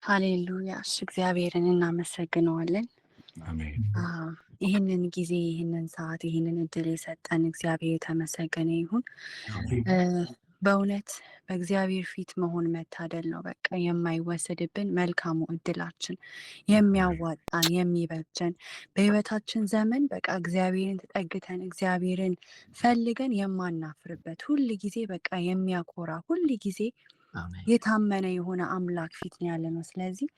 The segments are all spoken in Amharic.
ሃሌሉያ! እግዚአብሔርን እናመሰግነዋለን። አሜን። ይህንን ጊዜ፣ ይህንን ሰዓት፣ ይህንን እድል የሰጠን እግዚአብሔር የተመሰገነ ይሁን። በእውነት በእግዚአብሔር ፊት መሆን መታደል ነው። በቃ የማይወሰድብን መልካሙ እድላችን፣ የሚያዋጣን የሚበጀን በህይወታችን ዘመን በቃ እግዚአብሔርን ተጠግተን እግዚአብሔርን ፈልገን የማናፍርበት ሁል ጊዜ በቃ የሚያኮራ ሁል ጊዜ የታመነ የሆነ አምላክ ፊት ነው ያለ ነው። ስለዚህ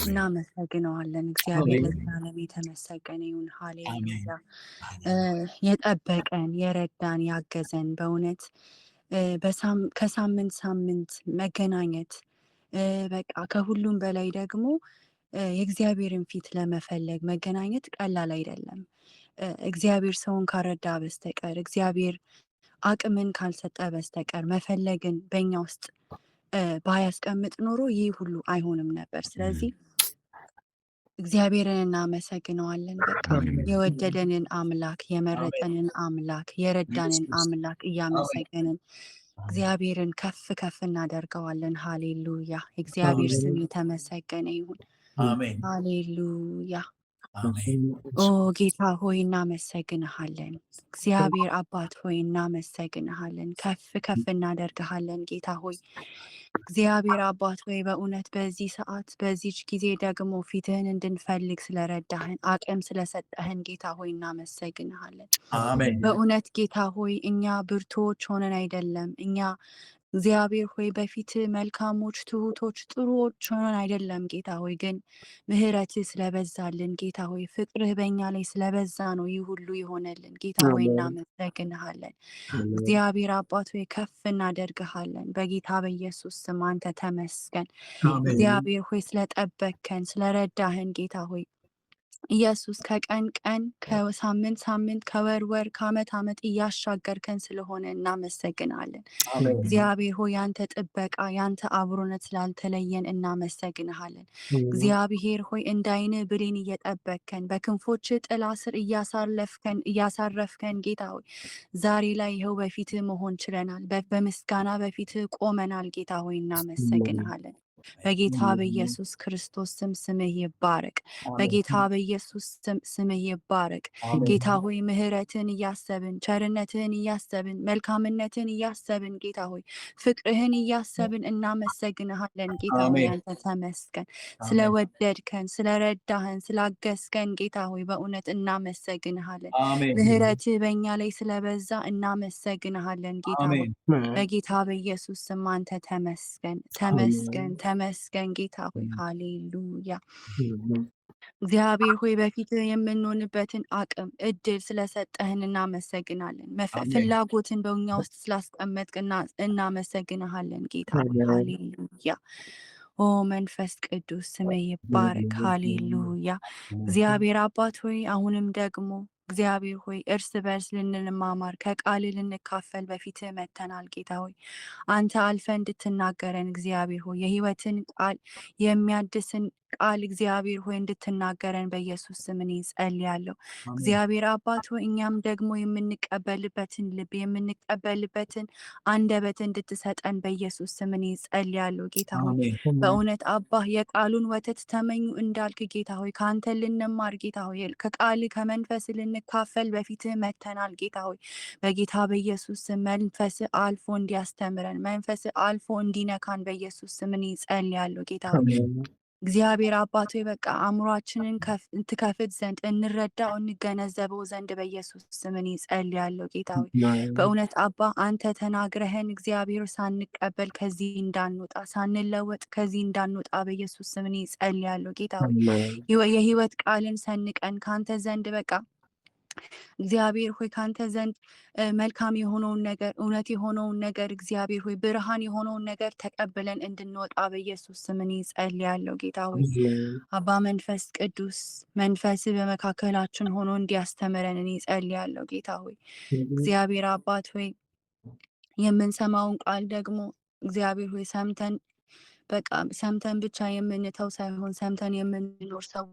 እናመሰግነዋለን። እግዚአብሔር ለዘላለም የተመሰገነ ይሁን። ሃሌሉያ! የጠበቀን የረዳን ያገዘን በእውነት ከሳምንት ሳምንት መገናኘት በቃ ከሁሉም በላይ ደግሞ የእግዚአብሔርን ፊት ለመፈለግ መገናኘት ቀላል አይደለም። እግዚአብሔር ሰውን ካረዳ በስተቀር እግዚአብሔር አቅምን ካልሰጠ በስተቀር መፈለግን በእኛ ውስጥ ባያስቀምጥ ኖሮ ይህ ሁሉ አይሆንም ነበር። ስለዚህ እግዚአብሔርን እናመሰግነዋለን። በቃ የወደደንን አምላክ፣ የመረጠንን አምላክ፣ የረዳንን አምላክ እያመሰገንን እግዚአብሔርን ከፍ ከፍ እናደርገዋለን። ሃሌሉያ! እግዚአብሔር ስም የተመሰገነ ይሁን። ሃሌሉያ! ኦ ጌታ ሆይ እናመሰግንሃለን። እግዚአብሔር አባት ሆይ እናመሰግንሃለን። ከፍ ከፍ እናደርግሃለን። ጌታ ሆይ እግዚአብሔር አባት ሆይ በእውነት በዚህ ሰዓት በዚች ጊዜ ደግሞ ፊትህን እንድንፈልግ ስለረዳህን አቅም ስለሰጠህን ጌታ ሆይ እናመሰግንሃለን። በእውነት ጌታ ሆይ እኛ ብርቱዎች ሆነን አይደለም፣ እኛ እግዚአብሔር ሆይ በፊት መልካሞች፣ ትሁቶች፣ ጥሩዎች ሆነን አይደለም ጌታ ሆይ፣ ግን ምሕረትህ ስለበዛልን ጌታ ሆይ ፍቅርህ በእኛ ላይ ስለበዛ ነው ይህ ሁሉ የሆነልን። ጌታ ሆይ እናመሰግንሃለን። እግዚአብሔር አባት ሆይ ከፍ እናደርግሃለን። በጌታ በኢየሱስ ስም አንተ ተመስገን። እግዚአብሔር ሆይ ስለጠበቅከን ስለረዳህን ጌታ ሆይ ኢየሱስ ከቀን ቀን ከሳምንት ሳምንት ከወር ወር ከዓመት ዓመት እያሻገርከን ስለሆነ እናመሰግናለን። እግዚአብሔር ሆይ ያንተ ጥበቃ ያንተ አብሮነት ስላልተለየን እናመሰግንሃለን። እግዚአብሔር ሆይ እንዳይን ብሌን እየጠበቅከን በክንፎች ጥላ ስር እያሳረፍከን ጌታ ሆይ ዛሬ ላይ ይኸው በፊት መሆን ችለናል። በምስጋና በፊት ቆመናል። ጌታ ሆይ እናመሰግንሃለን። በጌታ በኢየሱስ ክርስቶስ ስም ስምህ ይባረክ። በጌታ በኢየሱስ ስም ስምህ ይባረክ። ጌታ ሆይ ምሕረትን እያሰብን ቸርነትህን እያሰብን መልካምነትን እያሰብን ጌታ ሆይ ፍቅርህን እያሰብን እናመሰግንሃለን። ጌታ ሆይ አንተ ተመስገን። ስለወደድከን ስለረዳህን ስላገዝከን ጌታ ሆይ በእውነት እናመሰግንሃለን። ምሕረትህ በእኛ ላይ ስለበዛ እናመሰግንሃለን። ጌታ ሆይ በጌታ በኢየሱስ ስም አንተ ተመስገን ተመስገን ተመስገን ጌታ ሆይ ሃሌሉያ። እግዚአብሔር ሆይ በፊት የምንሆንበትን አቅም እድል ስለሰጠህን እናመሰግናለን። ፍላጎትን በእኛ ውስጥ ስላስቀመጥክ እናመሰግንሃለን ጌታ ሆይ ሃሌሉያ። ኦ መንፈስ ቅዱስ ስምህ ይባረክ። ሃሌሉያ። እግዚአብሔር አባት ሆይ አሁንም ደግሞ እግዚአብሔር ሆይ እርስ በርስ ልንማማር ከቃል ልንካፈል በፊት መተናል። ጌታ ሆይ አንተ አልፈ እንድትናገረን እግዚአብሔር ሆይ የህይወትን ቃል የሚያድስን ቃል እግዚአብሔር ሆይ እንድትናገረን በኢየሱስ ስም እኔ ጸልያለሁ። እግዚአብሔር አባት ሆይ እኛም ደግሞ የምንቀበልበትን ልብ የምንቀበልበትን አንደበት እንድትሰጠን በኢየሱስ ስም እኔ ጸልያለሁ። ጌታ ሆይ በእውነት አባ የቃሉን ወተት ተመኙ እንዳልክ ጌታ ሆይ ከአንተ ልንማር ጌታ ሆይ ከቃል ከመንፈስ ልንካፈል በፊትህ መተናል። ጌታ ሆይ በጌታ በኢየሱስ ስም መንፈስ አልፎ እንዲያስተምረን መንፈስ አልፎ እንዲነካን በኢየሱስ ስም እኔ ጸልያለሁ። ጌታ ሆይ እግዚአብሔር አባት ሆይ በቃ አእምሯችንን ትከፍት ዘንድ እንረዳው እንገነዘበው ዘንድ በኢየሱስ ስም እኔ ጸልያለሁ። ጌታ ሆይ በእውነት አባ አንተ ተናግረህን እግዚአብሔር ሳንቀበል ከዚህ እንዳንወጣ ሳንለወጥ ከዚህ እንዳንወጣ በኢየሱስ ስም እኔ ጸልያለሁ። ጌታ ሆይ የህይወት ቃልን ሰንቀን ካንተ ዘንድ በቃ እግዚአብሔር ሆይ ካንተ ዘንድ መልካም የሆነውን ነገር እውነት የሆነውን ነገር እግዚአብሔር ሆይ ብርሃን የሆነውን ነገር ተቀብለን እንድንወጣ በኢየሱስ ስም እኔ ጸልያለሁ። ጌታ ሆይ አባ መንፈስ ቅዱስ መንፈስ በመካከላችን ሆኖ እንዲያስተምረን እኔ ጸልያለሁ። ጌታ ሆይ እግዚአብሔር አባት ሆይ የምንሰማውን ቃል ደግሞ እግዚአብሔር ሆይ ሰምተን ብቻ የምንተው ሳይሆን ሰምተን የምንኖር ሰው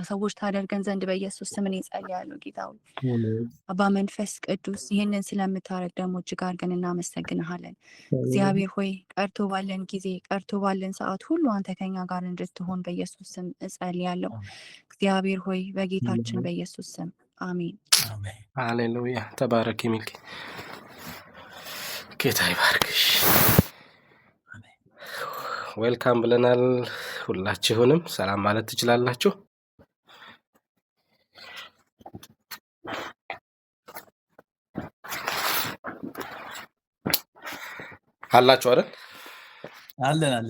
ሰዎች ታደርገን ዘንድ በኢየሱስ ስም እኔ ጸልያለሁ። ጌታ ሆይ አባ መንፈስ ቅዱስ ይህንን ስለምታረግ ደግሞ እጅግ አድርገን እናመሰግንሃለን። እግዚአብሔር ሆይ ቀርቶ ባለን ጊዜ ቀርቶ ባለን ሰዓት ሁሉ አንተ ከኛ ጋር እንድትሆን በኢየሱስ ስም እጸልያለሁ። እግዚአብሔር ሆይ በጌታችን በኢየሱስ ስም አሜን። ሃሌሉያ። ተባረክ ሚልክ ጌታ ይባርክሽ። ዌልካም ብለናል። ሁላችሁንም ሰላም ማለት ትችላላችሁ። አላችሁ አይደል? አለን።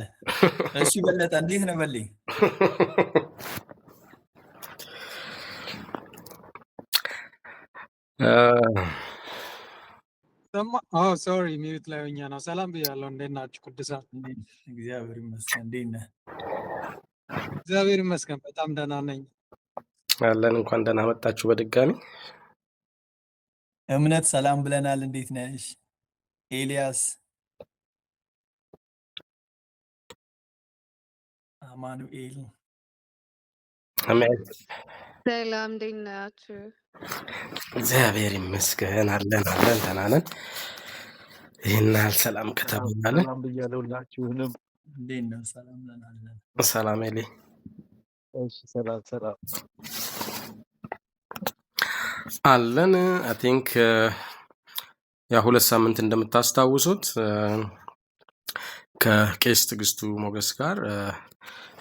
እሺ በለጠ እንዴት ነው በልኝ? ሶሪ ሚዩት ላይ ሆኜ ነው። ሰላም ብያለሁ። እንዴት ናችሁ ቅዱሳን? እግዚአብሔር ይመስገን። እንዴት ነህ? እግዚአብሔር ይመስገን በጣም ደህና ነኝ። አለን። እንኳን ደህና መጣችሁ በድጋሚ። እምነት ሰላም ብለናል። እንዴት ነሽ? ኤልያስ፣ አማኑኤል፣ አሜን። ሰላም እንዴት ናችሁ? እግዚአብሔር ይመስገን። አለን ደህና ነን። ይህን ያህል ሰላም ከተባለ ሰላም ብያለሁ ሁላችሁንም። እንዴት ነው? ሰላም ብለናል። ሰላም ኤሊ። እሺ ሰላም አለን። አይ ቲንክ ያ 2 ሳምንት እንደምታስታውሱት ከቄስ ትዕግስቱ ሞገስ ጋር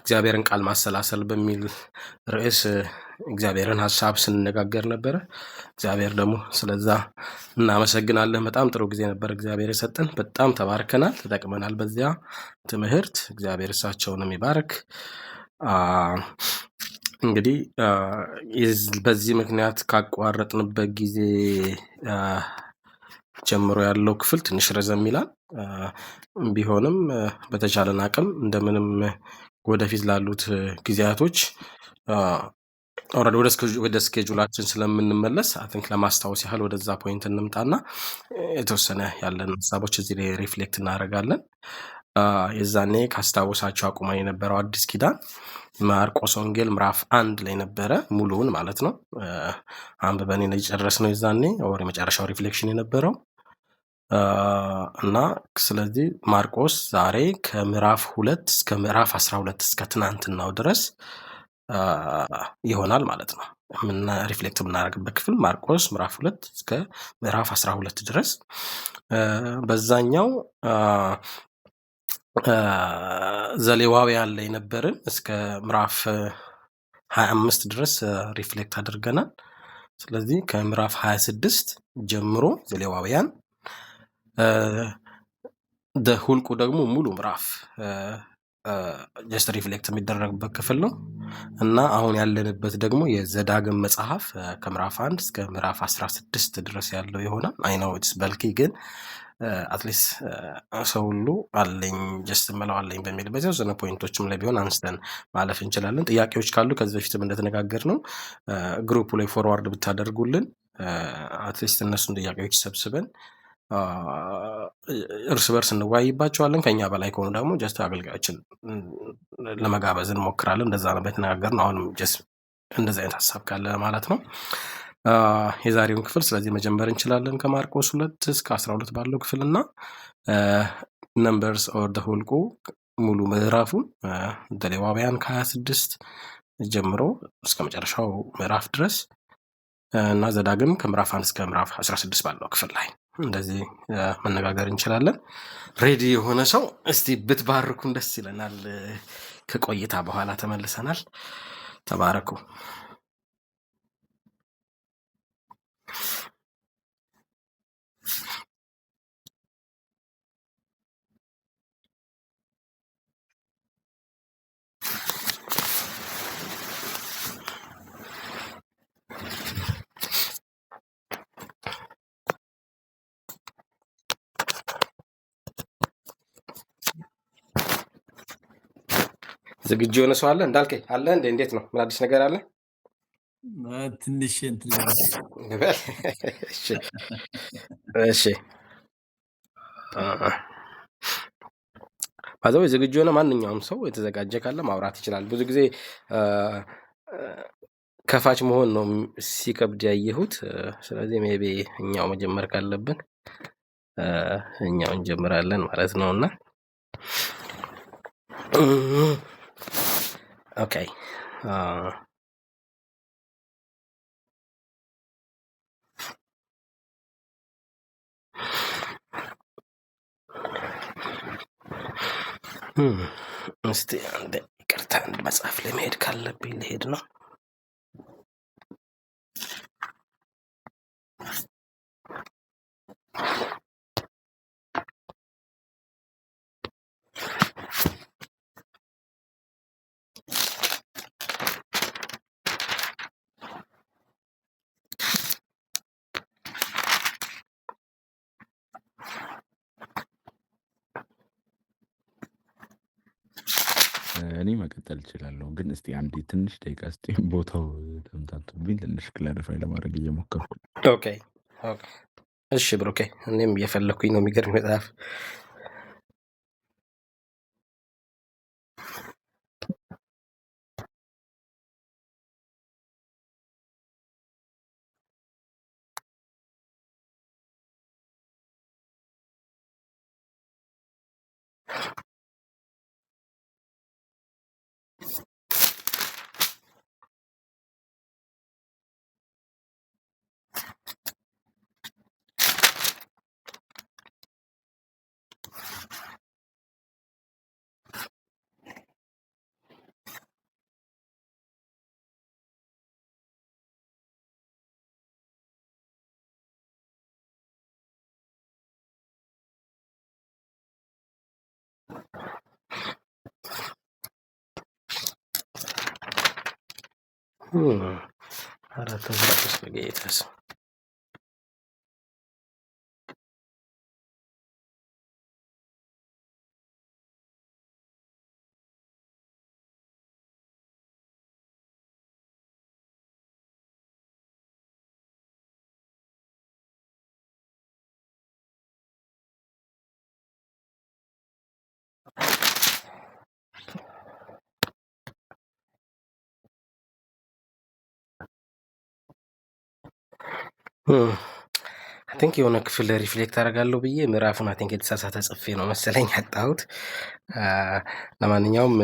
እግዚአብሔርን ቃል ማሰላሰል በሚል ርዕስ እግዚአብሔርን ሀሳብ ስንነጋገር ነበረ። እግዚአብሔር ደግሞ ስለዛ እናመሰግናለን። በጣም ጥሩ ጊዜ ነበር እግዚአብሔር የሰጠን። በጣም ተባርከናል፣ ተጠቅመናል በዚያ ትምህርት። እግዚአብሔር እሳቸውንም ይባርክ። እንግዲህ በዚህ ምክንያት ካቋረጥንበት ጊዜ ጀምሮ ያለው ክፍል ትንሽ ረዘም ይላል። ቢሆንም በተቻለን አቅም እንደምንም ወደፊት ላሉት ጊዜያቶች ኦልሬዲ ወደ ስኬጁላችን ስለምንመለስ አይ ቲንክ ለማስታወስ ያህል ወደዛ ፖይንት እንምጣና የተወሰነ ያለን ሀሳቦች እዚህ ላይ ሪፍሌክት እናደርጋለን። የዛኔ ካስታወሳቸው አቁመን የነበረው አዲስ ኪዳን ማርቆስ ወንጌል ምዕራፍ 1 ላይ ነበረ፣ ሙሉውን ማለት ነው። አንብበን የጨረስነው የዛኔ ወር የመጨረሻው ሪፍሌክሽን የነበረው እና ስለዚህ ማርቆስ ዛሬ ከምዕራፍ 2 እስከ ምዕራፍ 12 እስከ ትናንትናው ድረስ ይሆናል ማለት ነው። ሪፍሌክት የምናደርግበት ክፍል ማርቆስ ምዕራፍ 2 እስከ ምዕራፍ 12 ድረስ። በዛኛው ዘሌዋውያን ላይ ነበርን እስከ ምዕራፍ 25 ድረስ ሪፍሌክት አድርገናል። ስለዚህ ከምዕራፍ 26 ጀምሮ ዘሌዋውያን ሁልቁ ደግሞ ሙሉ ምዕራፍ ጀስት ሪፍሌክት የሚደረግበት ክፍል ነው እና አሁን ያለንበት ደግሞ የዘዳግም መጽሐፍ ከምዕራፍ 1 እስከ ምዕራፍ 16 ድረስ ያለው ይሆናል። አይ ኖው ኢትስ በልኪ ግን አትሊስት ሰው ሁሉ አለኝ ጀስት መለዋለኝ በሚል በዚያው ዘነ ፖይንቶችም ላይ ቢሆን አንስተን ማለፍ እንችላለን። ጥያቄዎች ካሉ ከዚህ በፊትም እንደተነጋገር ነው ግሩፕ ላይ ፎርዋርድ ብታደርጉልን አትሊስት እነሱን ጥያቄዎች ሰብስበን እርስ በርስ እንወያይባቸዋለን። ከኛ በላይ ከሆኑ ደግሞ ጀስት አገልጋዮችን ለመጋበዝ እንሞክራለን። እንደዛ ነው በተነጋገርነው። አሁንም ጀስት እንደዚህ አይነት ሀሳብ ካለ ማለት ነው የዛሬውን ክፍል ስለዚህ መጀመር እንችላለን። ከማርቆስ 2 እስከ 12 ባለው ክፍል እና ነምበርስ ኦር ዘ ሁልቁ ሙሉ ምዕራፉን ዘሌዋውያን ከ26 ጀምሮ እስከ መጨረሻው ምዕራፍ ድረስ እና ዘዳግም ከምዕራፍ 1 እስከ ምዕራፍ 16 ባለው ክፍል ላይ እንደዚህ መነጋገር እንችላለን። ሬዲ የሆነ ሰው እስቲ ብትባርኩን ደስ ይለናል። ከቆይታ በኋላ ተመልሰናል። ተባረኩ። ዝግጁ የሆነ ሰው አለ? እንዳልከኝ አለ እንዴ? እንዴት ነው? ምን አዲስ ነገር አለ? ትንሽ እሺ ባዛው ዝግጁ የሆነ ማንኛውም ሰው የተዘጋጀ ካለ ማውራት ይችላል። ብዙ ጊዜ ከፋች መሆን ነው ሲከብድ ያየሁት። ስለዚህ ሜቢ እኛው መጀመር ካለብን እኛው እንጀምራለን ማለት ነውና ኦኬ እስቲ አንዴ ይቅርታ መጽሐፍ ለመሄድ ካለብኝ ልሄድ ነው። እኔ መቀጠል እችላለሁ፣ ግን እስቲ አንዴ ትንሽ ደቂቃ እስቲ ቦታው ተምታቶብኝ ትንሽ ክላሪፋይ ለማድረግ እየሞከርኩ። ኦኬ ኦኬ እሺ ብሩኬ፣ እኔም እየፈለኩኝ ነው። የሚገርም መጽሐፍ አራት አስራ በጌታስ አይ ቲንክ የሆነ ክፍል ሪፍሌክት አደርጋለሁ ብዬ ምዕራፉን አይ ቲንክ የተሳሳተ ጽፌ ነው መሰለኝ ያጣሁት። ለማንኛውም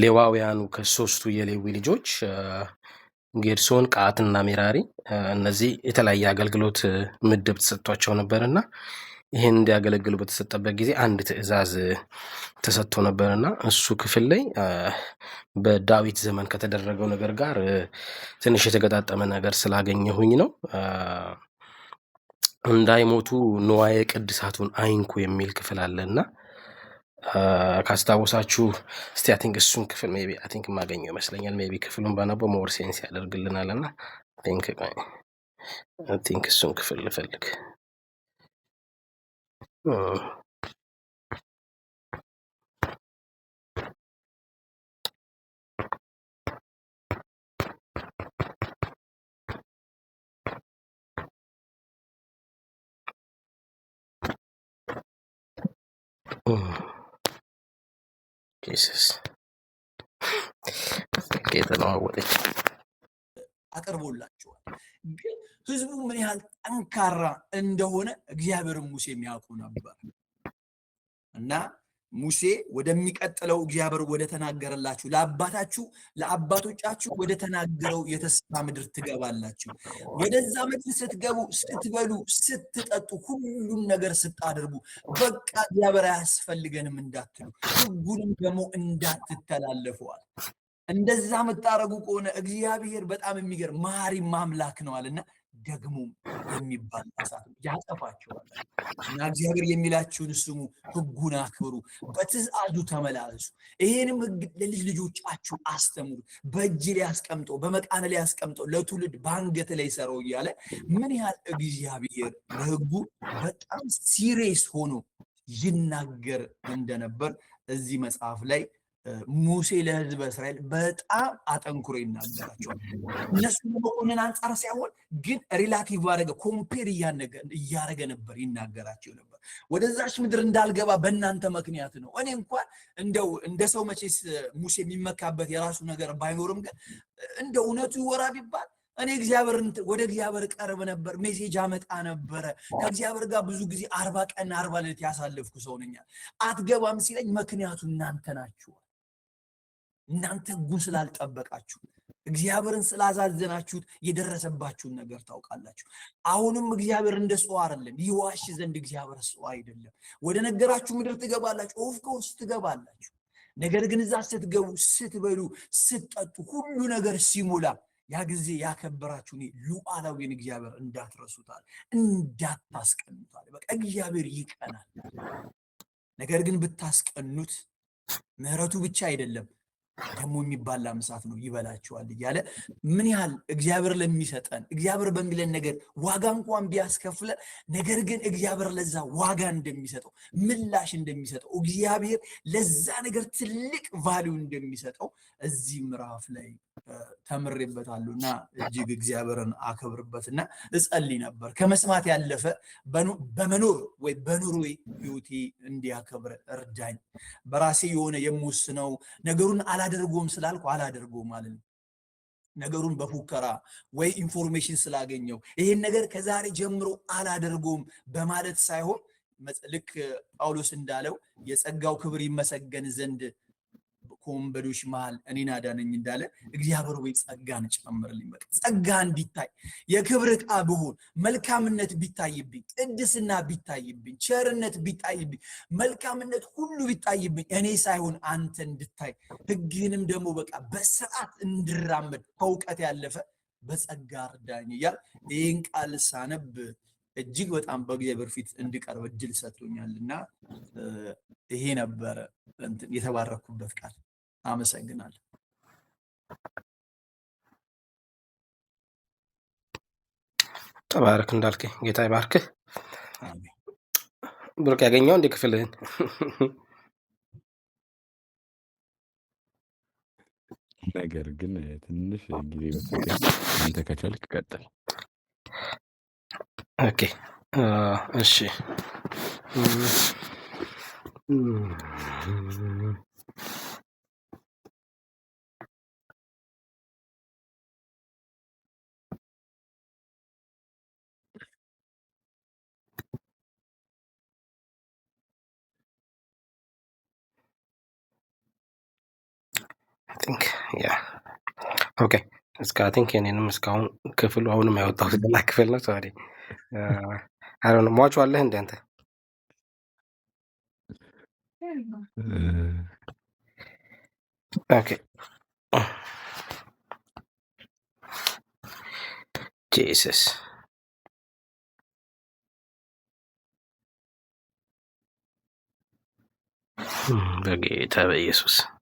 ሌዋውያኑ ከሶስቱ የሌዊ ልጆች ጌድሶን፣ ቀዓትና ሜራሪ እነዚህ የተለያየ አገልግሎት ምድብ ተሰጥቷቸው ነበርና ይህን እንዲያገለግሉ በተሰጠበት ጊዜ አንድ ትእዛዝ ተሰጥቶ ነበርና እሱ ክፍል ላይ በዳዊት ዘመን ከተደረገው ነገር ጋር ትንሽ የተገጣጠመ ነገር ስላገኘሁኝ ነው። እንዳይሞቱ ንዋየ ቅድሳቱን አይንኩ የሚል ክፍል አለና ካስታወሳችሁ እስቲ አይ ቲንክ እሱን ክፍል ሜቢ አይ ቲንክ የማገኘው ይመስለኛል። ሜቢ ክፍሉን ባነበው ሞር ሴንስ ያደርግልናልና አይ ቲንክ እሱን ክፍል ልፈልግ። ጂሰስ የተለዋወጠች አቅርቦላቸዋል። ግን ህዝቡ ምን ያህል ጠንካራ እንደሆነ እግዚአብሔርም ሙሴ የሚያውቁ ነበር እና ሙሴ ወደሚቀጥለው እግዚአብሔር ወደ ተናገረላችሁ ለአባቶቻችሁ ወደ ተናገረው የተስፋ ምድር ትገባላችሁ። ወደዛ ምድር ስትገቡ፣ ስትበሉ፣ ስትጠጡ፣ ሁሉም ነገር ስታደርጉ በቃ እግዚአብሔር አያስፈልገንም እንዳትሉ፣ ህጉንም ደግሞ እንዳትተላለፈዋል። እንደዛ የምታረጉ ከሆነ እግዚአብሔር በጣም የሚገርም መሐሪ አምላክ ነው አለና ደግሞ የሚባል አሳት ያጠፋቸዋል። እና እግዚአብሔር የሚላችሁን ስሙ፣ ህጉን አክብሩ፣ በትእዛዙ ተመላለሱ፣ ይሄንም ህግ ለልጅ ልጆቻችሁ አስተምሩ፣ በእጅ ላይ አስቀምጠው፣ በመቃነ ላይ አስቀምጠው፣ ለትውልድ በአንገት ላይ ሰረው እያለ ምን ያህል እግዚአብሔር ለህጉ በጣም ሲሪየስ ሆኖ ይናገር እንደነበር እዚህ መጽሐፍ ላይ ሙሴ ለሕዝበ እስራኤል በጣም አጠንክሮ ይናገራቸዋል። እነሱ በመኮንን አንጻር ሳይሆን ግን ሪላቲቭ አደረገ፣ ኮምፔር እያደረገ ነበር ይናገራቸው ነበር። ወደዛች ምድር እንዳልገባ በእናንተ ምክንያት ነው። እኔ እንኳን እንደው እንደ ሰው መቼስ ሙሴ የሚመካበት የራሱ ነገር ባይኖርም ግን እንደ እውነቱ ይወራ ቢባል እኔ ወደ እግዚአብሔር ቀርብ ነበር፣ ሜሴጅ አመጣ ነበረ። ከእግዚአብሔር ጋር ብዙ ጊዜ 40 ቀን 40 ሌሊት ያሳለፍኩ ሰው ነኝ። አትገባም ሲለኝ ምክንያቱ እናንተ ናችሁ። እናንተ ሕጉን ስላልጠበቃችሁ እግዚአብሔርን ስላዛዘናችሁት የደረሰባችሁን ነገር ታውቃላችሁ። አሁንም እግዚአብሔር እንደ ሰው አይደለም፣ ይዋሽ ዘንድ እግዚአብሔር ሰው አይደለም። ወደ ነገራችሁ ምድር ትገባላችሁ፣ ኦፍኮርስ ትገባላችሁ። ነገር ግን እዛ ስትገቡ፣ ስትበሉ፣ ስትጠጡ ሁሉ ነገር ሲሞላ ያ ጊዜ ያከበራችሁን ሉዓላዊን እግዚአብሔር እንዳትረሱታል፣ እንዳታስቀኑታል። በቃ እግዚአብሔር ይቀናል። ነገር ግን ብታስቀኑት ምሕረቱ ብቻ አይደለም ደግሞ የሚባላ ምሳት ነው ይበላችኋል እያለ ምን ያህል እግዚአብሔር ለሚሰጠን እግዚአብሔር በሚለን ነገር ዋጋ እንኳን ቢያስከፍለን ነገር ግን እግዚአብሔር ለዛ ዋጋ እንደሚሰጠው ምላሽ እንደሚሰጠው እግዚአብሔር ለዛ ነገር ትልቅ ቫልዩ እንደሚሰጠው እዚህ ምዕራፍ ላይ ተምሬበታለሁና እጅግ እግዚአብሔርን አከብርበትና እጸልይ ነበር። ከመስማት ያለፈ በመኖር ወይ በኑሮዬ ህይወቴ እንዲያከብር እርዳኝ። በራሴ የሆነ የምወስነው ነገሩን አላደርጎም ስላልኩ አላደርጎም ማለት ነው። ነገሩን በፉከራ ወይ ኢንፎርሜሽን ስላገኘው ይሄን ነገር ከዛሬ ጀምሮ አላደርጎም በማለት ሳይሆን ልክ ጳውሎስ እንዳለው የጸጋው ክብር ይመሰገን ዘንድ ከወንበዶች መሃል እኔን አዳነኝ እንዳለ እግዚአብሔር ወይ ጸጋን ጨምርልኝ። በቃ ጸጋ እንዲታይ የክብር ዕቃ ብሆን መልካምነት ቢታይብኝ፣ ቅድስና ቢታይብኝ፣ ቸርነት ቢታይብኝ፣ መልካምነት ሁሉ ቢታይብኝ እኔ ሳይሆን አንተ እንድታይ ሕግህንም ደግሞ በቃ በስርዓት እንድራመድ ከእውቀት ያለፈ በጸጋ እርዳኝ እያል ይህን ቃል ሳነብ እጅግ በጣም በእግዚአብሔር ፊት እንድቀርብ እድል ሰጥቶኛልና ይሄ ነበረ የተባረኩበት ቃል። አመሰግናለሁ። ተባረክ እንዳልክ ጌታ ይባርክህ። አሜን። ብሩክ ያገኘው እንደ ክፍልህን ነገር ግን ትንሽ ጊዜ በስተቀር አንተ ከቻልክ ቀጥል። ኦኬ እሺ ኦኬ እስከ ቲንክ የኔንም እስካሁን ክፍሉ አሁንም ያወጣው ሌላ ክፍል ነው። ሶሪ አሁን ሟቹአለህ እንደ አንተ ኦኬ ጂሰስ በጌታ በኢየሱስ ነው።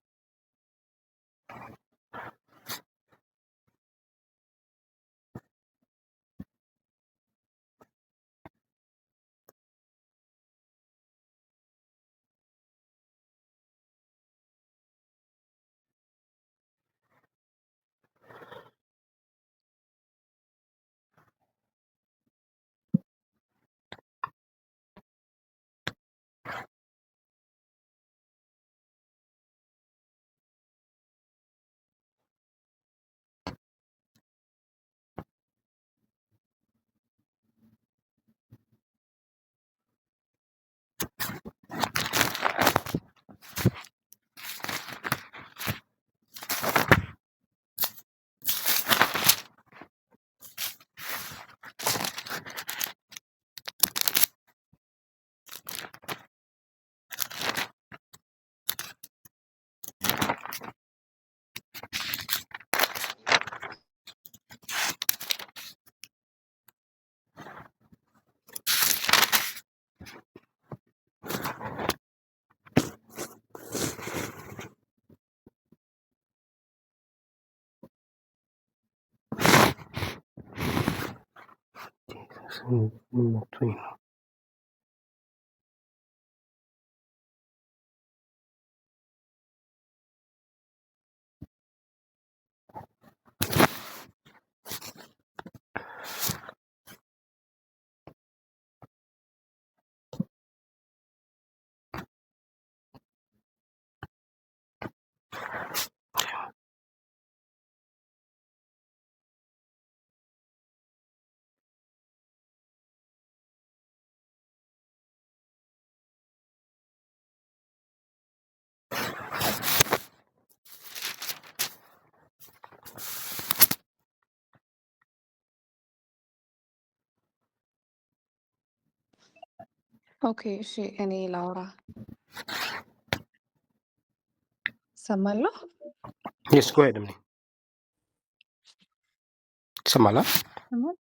ኦኬ እሺ፣ እኔ ላውራ ሰማለሁ። የስ ጎ ሄድ ምን ይሰማል? ሰማል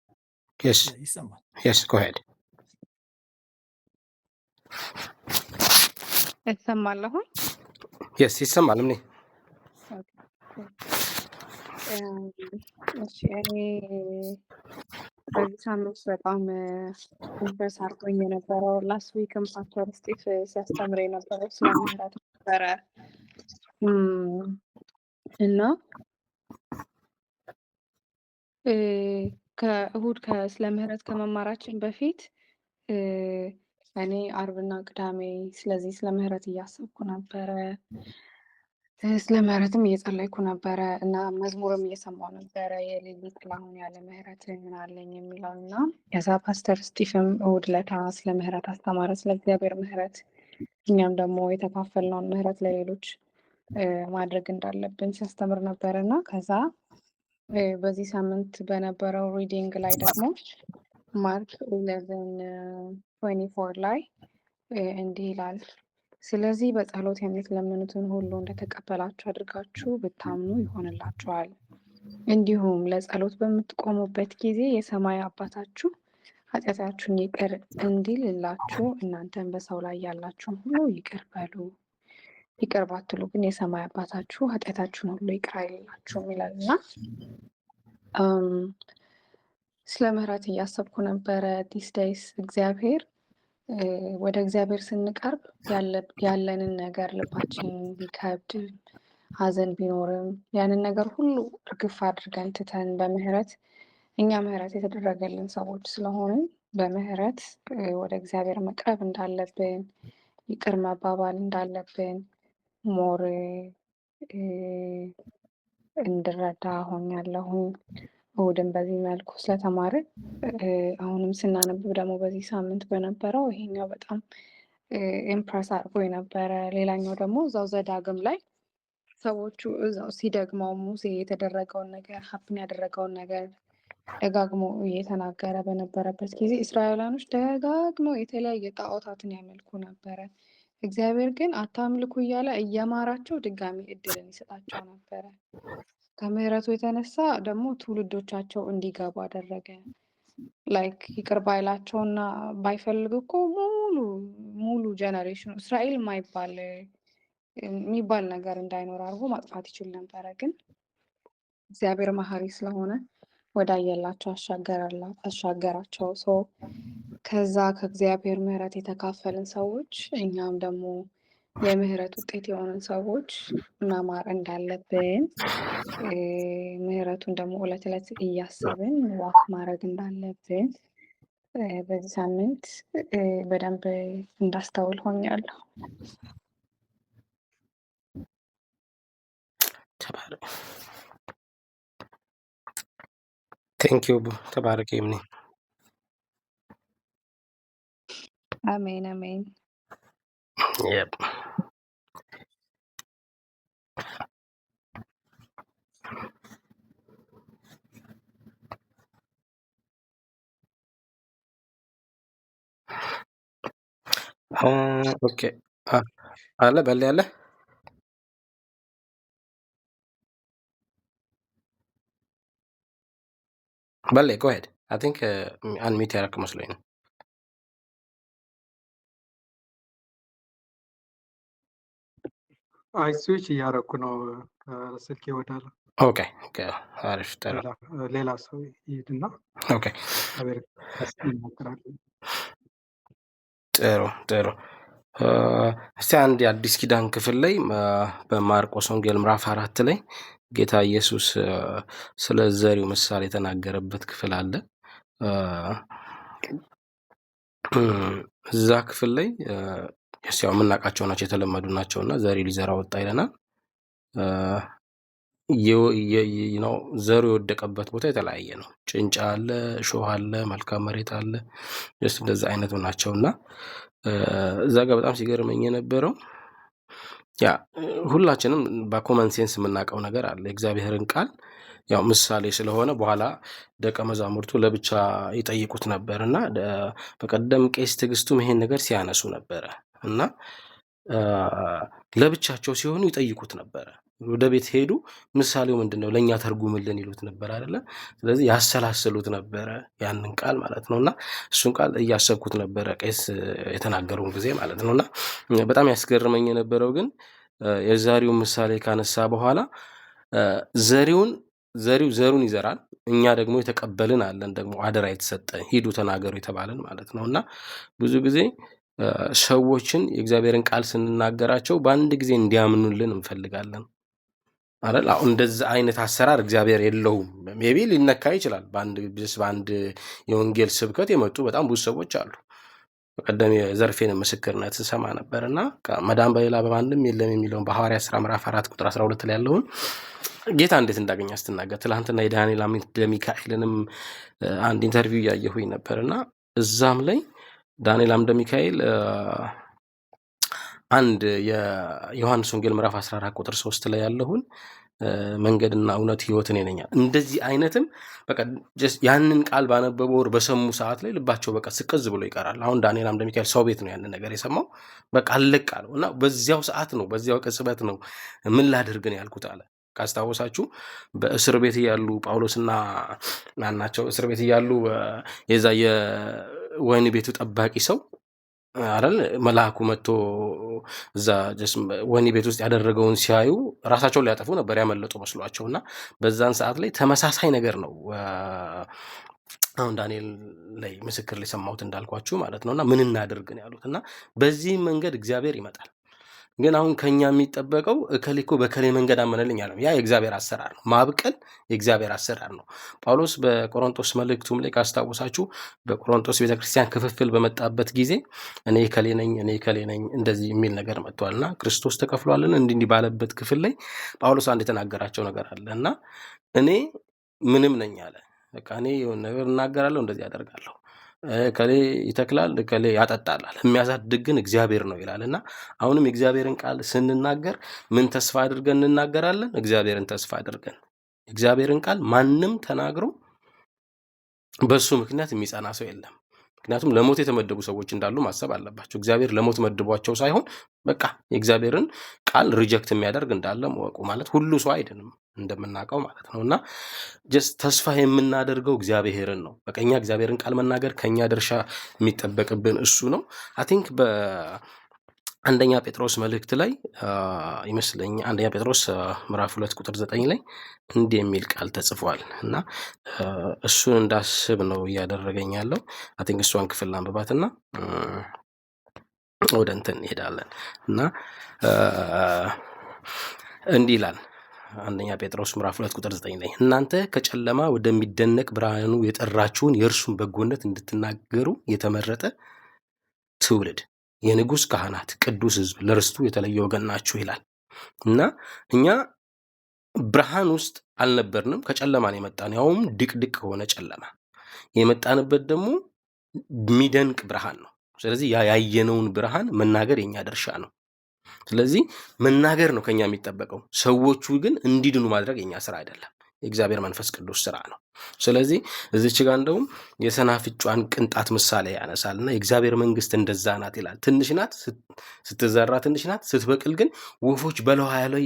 የስ ይሰማል። የስ ጎ ሄድ። እሰማለሁ። የስ ይሰማል። ምን እሺ፣ እኔ በዚህ ሳምንት በጣም ኢምፕረስ አድርጎኝ የነበረው ላስት ዊክም ፓስተር ስቲፍ ሲያስተምር የነበረው ስለ ምህረት ነበረ እና ከእሁድ ስለ ምህረት ከመማራችን በፊት እኔ አርብና ቅዳሜ ስለዚህ ስለ ምህረት እያሰብኩ ነበረ። ስለ ምህረትም እየጸለይኩ ነበረ እና መዝሙርም እየሰማሁ ነበረ። የሌሊት ጥላሁን ያለ ምህረት ምን አለኝ የሚለው እና ከዛ ፓስተር ስቲፍም እሁድ ዕለት ስለ ምህረት አስተማረ፣ ስለ እግዚአብሔር ምህረት። እኛም ደግሞ የተካፈልነውን ምህረት ለሌሎች ማድረግ እንዳለብን ሲያስተምር ነበረ እና ከዛ በዚህ ሳምንት በነበረው ሪዲንግ ላይ ደግሞ ማርክ 11:24 ላይ እንዲህ ይላል፣ ስለዚህ በጸሎት የምትለምኑትን ሁሉ እንደተቀበላችሁ አድርጋችሁ ብታምኑ ይሆንላችኋል። እንዲሁም ለጸሎት በምትቆሙበት ጊዜ የሰማይ አባታችሁ ኃጢአታችሁን ይቅር እንዲልላችሁ እናንተን በሰው ላይ ያላችሁን ሁሉ ይቅር በሉ። ይቅር ባትሉ ግን የሰማይ አባታችሁ ኃጢአታችሁን ሁሉ ይቅር አይልላችሁም ይላልና ስለ ምህረት እያሰብኩ ነበረ። ዲስ ዴይስ እግዚአብሔር ወደ እግዚአብሔር ስንቀርብ ያለንን ነገር ልባችን ቢከብድ ሐዘን ቢኖርም ያንን ነገር ሁሉ እርግፍ አድርገን ትተን በምህረት እኛ ምህረት የተደረገልን ሰዎች ስለሆንን በምህረት ወደ እግዚአብሔር መቅረብ እንዳለብን፣ ይቅር መባባል እንዳለብን ሞር እንድረዳ ሆኛለሁኝ። እሁድን በዚህ መልኩ ስለተማርን አሁንም ስናነብ ደግሞ በዚህ ሳምንት በነበረው ይሄኛው በጣም ኢምፕረስ አድርጎ የነበረ። ሌላኛው ደግሞ እዛው ዘዳግም ላይ ሰዎቹ እዛው ሲደግመው ሙሴ የተደረገውን ነገር ሀፕን ያደረገውን ነገር ደጋግሞ እየተናገረ በነበረበት ጊዜ እስራኤላኖች ደጋግመው የተለያየ ጣዖታትን ያመልኩ ነበረ። እግዚአብሔር ግን አታምልኩ እያለ እየማራቸው ድጋሚ እድልን ይሰጣቸው ነበረ። ከምህረቱ የተነሳ ደግሞ ትውልዶቻቸው እንዲገቡ አደረገ። ላይክ ይቅር ባይላቸውና ባይፈልግ እኮ ሙሉ ጀነሬሽኑ እስራኤል የሚባል ነገር እንዳይኖር አድርጎ ማጥፋት ይችል ነበረ። ግን እግዚአብሔር መሐሪ ስለሆነ ወዳየላቸው አሻገራቸው። ሰው ከዛ ከእግዚአብሔር ምህረት የተካፈልን ሰዎች እኛም ደግሞ የምህረት ውጤት የሆንን ሰዎች መማር እንዳለብን ምህረቱን ደግሞ ዕለት ዕለት እያሰብን ዋክ ማድረግ እንዳለብን በዚህ ሳምንት በደንብ እንዳስተውል ሆኛለሁ። ቴንኪዩ ተባረክ። ምን አሜን አሜን። Yep. Okay. አለ በል ያለ በል go ahead. I think unmute ያደረክ መስሎኝ ነው። አይ ስዊች እያደረኩ ነው ከስልኬ ወዳለ። ኦኬ አሪፍ። ሌላ ሰው ይሄድና ኦኬ ይሞክራል። ጥሩ። እስቲ አንድ የአዲስ ኪዳን ክፍል ላይ በማርቆስ ወንጌል ምዕራፍ 4 ላይ ጌታ ኢየሱስ ስለ ዘሪው ምሳሌ የተናገረበት ክፍል አለ። እዛ ክፍል ላይ ያው የምናውቃቸው ናቸው፣ የተለመዱ ናቸው እና ዘሪ ሊዘራ ወጣ ይለናል። ዘሩ የወደቀበት ቦታ የተለያየ ነው። ጭንጫ አለ፣ እሾህ አለ፣ መልካም መሬት አለ። ጀስት እንደዛ አይነት ናቸው እና እዛ ጋር በጣም ሲገርመኝ የነበረው ያ ሁላችንም በኮመን ሴንስ የምናውቀው ነገር አለ። እግዚአብሔርን ቃል ያው ምሳሌ ስለሆነ በኋላ ደቀ መዛሙርቱ ለብቻ ይጠይቁት ነበርና በቀደም ቄስ ትዕግስቱም ይሄን ነገር ሲያነሱ ነበረ እና ለብቻቸው ሲሆኑ ይጠይቁት ነበረ። ወደ ቤት ሄዱ ምሳሌው ምንድነው ለኛ ተርጉምልን ይሉት ነበር አይደለ? ስለዚህ ያሰላስሉት ነበረ ያንን ቃል ማለት ነውና እሱን ቃል እያሰብኩት ነበረ ቄስ የተናገረውን ጊዜ ማለት ነውና በጣም ያስገርመኝ የነበረው ግን የዛሬው ምሳሌ ካነሳ በኋላ ዘሪው ዘሩን ይዘራል፣ እኛ ደግሞ የተቀበልን አለን ደግሞ አደራ የተሰጠ ሂዱ ተናገሩ የተባለን ማለት ነውና ብዙ ጊዜ ሰዎችን የእግዚአብሔርን ቃል ስንናገራቸው በአንድ ጊዜ እንዲያምኑልን እንፈልጋለን አይደል? አሁን እንደዛ አይነት አሰራር እግዚአብሔር የለውም። ሜቢ ሊነካ ይችላል። በአንድ የወንጌል ስብከት የመጡ በጣም ብዙ ሰዎች አሉ። በቀደም የዘርፌን ምስክርነት ስሰማ ነበርና መዳን በሌላ በማንም የለም የሚለውን በሐዋርያት ሥራ ምዕራፍ 4 ቁጥር 12 ላይ ያለውን ጌታ እንዴት እንዳገኘ ስትናገር ትላንትና የዳንኤል ለሚካኤልንም አንድ ኢንተርቪው ያየሁኝ ነበርና እዛም ላይ ዳንኤል አምደ ሚካኤል አንድ የዮሐንስ ወንጌል ምዕራፍ 14 ቁጥር 3 ላይ ያለውን መንገድና እውነት ሕይወት እኔ ነኝ። እንደዚህ አይነትም በቃ ያንን ቃል ባነበቡ ወር በሰሙ ሰዓት ላይ ልባቸው በቃ ስቅዝ ብሎ ይቀራል። አሁን ዳንኤል አምደ ሚካኤል ሰው ቤት ነው ያንን ነገር የሰማው። በቃ አለቅ አለው እና በዚያው ሰዓት ነው በዚያው ቅጽበት ነው ምን ላድርግ ነው ያልኩት አለ። ካስታወሳችሁ በእስር ቤት ያሉ ጳውሎስና ማናቸው እስር ቤት ያሉ የዛ የወህኒ ቤቱ ጠባቂ ሰው አይደል መልአኩ መጥቶ እዛ ወህኒ ቤት ውስጥ ያደረገውን ሲያዩ ራሳቸውን ሊያጠፉ ነበር ያመለጡ መስሏቸውና በዛን ሰዓት ላይ ተመሳሳይ ነገር ነው አሁን ዳንኤል ላይ ምስክር ሊሰማሁት እንዳልኳችሁ ማለት ነውና ምን እናድርግ ነው ያሉትና በዚህ መንገድ እግዚአብሔር ይመጣል። ግን አሁን ከኛ የሚጠበቀው እከሌኮ በከሌ መንገድ አመነልኝ ያለው ያ የእግዚአብሔር አሰራር ነው። ማብቀል የእግዚአብሔር አሰራር ነው። ጳውሎስ በቆሮንቶስ መልእክቱም ላይ ካስታወሳችሁ በቆሮንቶስ ቤተክርስቲያን ክፍፍል በመጣበት ጊዜ እኔ ከሌ ነኝ እንደዚህ የሚል ነገር መጥቷልና ክርስቶስ ተከፍሏልን እንዲህ ባለበት ክፍል ላይ ጳውሎስ አንድ የተናገራቸው ነገር አለና እኔ ምንም ነኝ አለ። በቃ እኔ የሆነ ነገር እናገራለሁ እንደዚህ ያደርጋለሁ ከሌ ይተክላል ከሌ ያጠጣላል የሚያሳድግ ግን እግዚአብሔር ነው ይላልና አሁንም የእግዚአብሔርን ቃል ስንናገር ምን ተስፋ አድርገን እንናገራለን? እግዚአብሔርን ተስፋ አድርገን። እግዚአብሔርን ቃል ማንም ተናግሮ በሱ ምክንያት የሚጸና ሰው የለም። ምክንያቱም ለሞት የተመደቡ ሰዎች እንዳሉ ማሰብ አለባቸው። እግዚአብሔር ለሞት መድቧቸው ሳይሆን በቃ የእግዚአብሔርን ቃል ሪጀክት የሚያደርግ እንዳለ መወቁ ማለት ሁሉ ሰው አይደለም እንደምናውቀው ማለት ነውና ጀስት ተስፋ የምናደርገው እግዚአብሔርን ነው። በቃ እኛ እግዚአብሔርን ቃል መናገር ከኛ ድርሻ የሚጠበቅብን እሱ ነው። አይ ቲንክ በአንደኛ ጴጥሮስ መልእክት ላይ ይመስለኛል አንደኛ ጴጥሮስ ምዕራፍ 2 ቁጥር 9 ላይ እንዲህ የሚል ቃል ተጽፏል እና እሱን እንዳስብ ነው እያደረገኝ ያለው። አይ ቲንክ እሷን ክፍል አንብባትና ወደ እንትን እንሄዳለን እና እንዲህ ይላል አንደኛ ጴጥሮስ ምዕራፍ 2 ቁጥር 9 ላይ እናንተ ከጨለማ ወደሚደነቅ ብርሃኑ የጠራችሁን የእርሱን በጎነት እንድትናገሩ የተመረጠ ትውልድ፣ የንጉሥ ካህናት፣ ቅዱስ ሕዝብ፣ ለርስቱ የተለየ ወገን ናችሁ ይላል እና እኛ ብርሃን ውስጥ አልነበርንም። ከጨለማ ነው የመጣን፣ ያውም ድቅድቅ ከሆነ ጨለማ የመጣንበት ደግሞ የሚደንቅ ብርሃን ነው። ስለዚህ ያየነውን ብርሃን መናገር የኛ ድርሻ ነው። ስለዚህ መናገር ነው ከኛ የሚጠበቀው። ሰዎቹ ግን እንዲድኑ ማድረግ የኛ ስራ አይደለም፣ የእግዚአብሔር መንፈስ ቅዱስ ስራ ነው። ስለዚህ እዚች ጋር እንደውም የሰናፍጯን ቅንጣት ምሳሌ ያነሳልና የእግዚአብሔር መንግስት እንደዛ ናት ይላል። ትንሽ ናት፣ ስትዘራ ትንሽ ናት፣ ስትበቅል ግን ወፎች በላዩ ላይ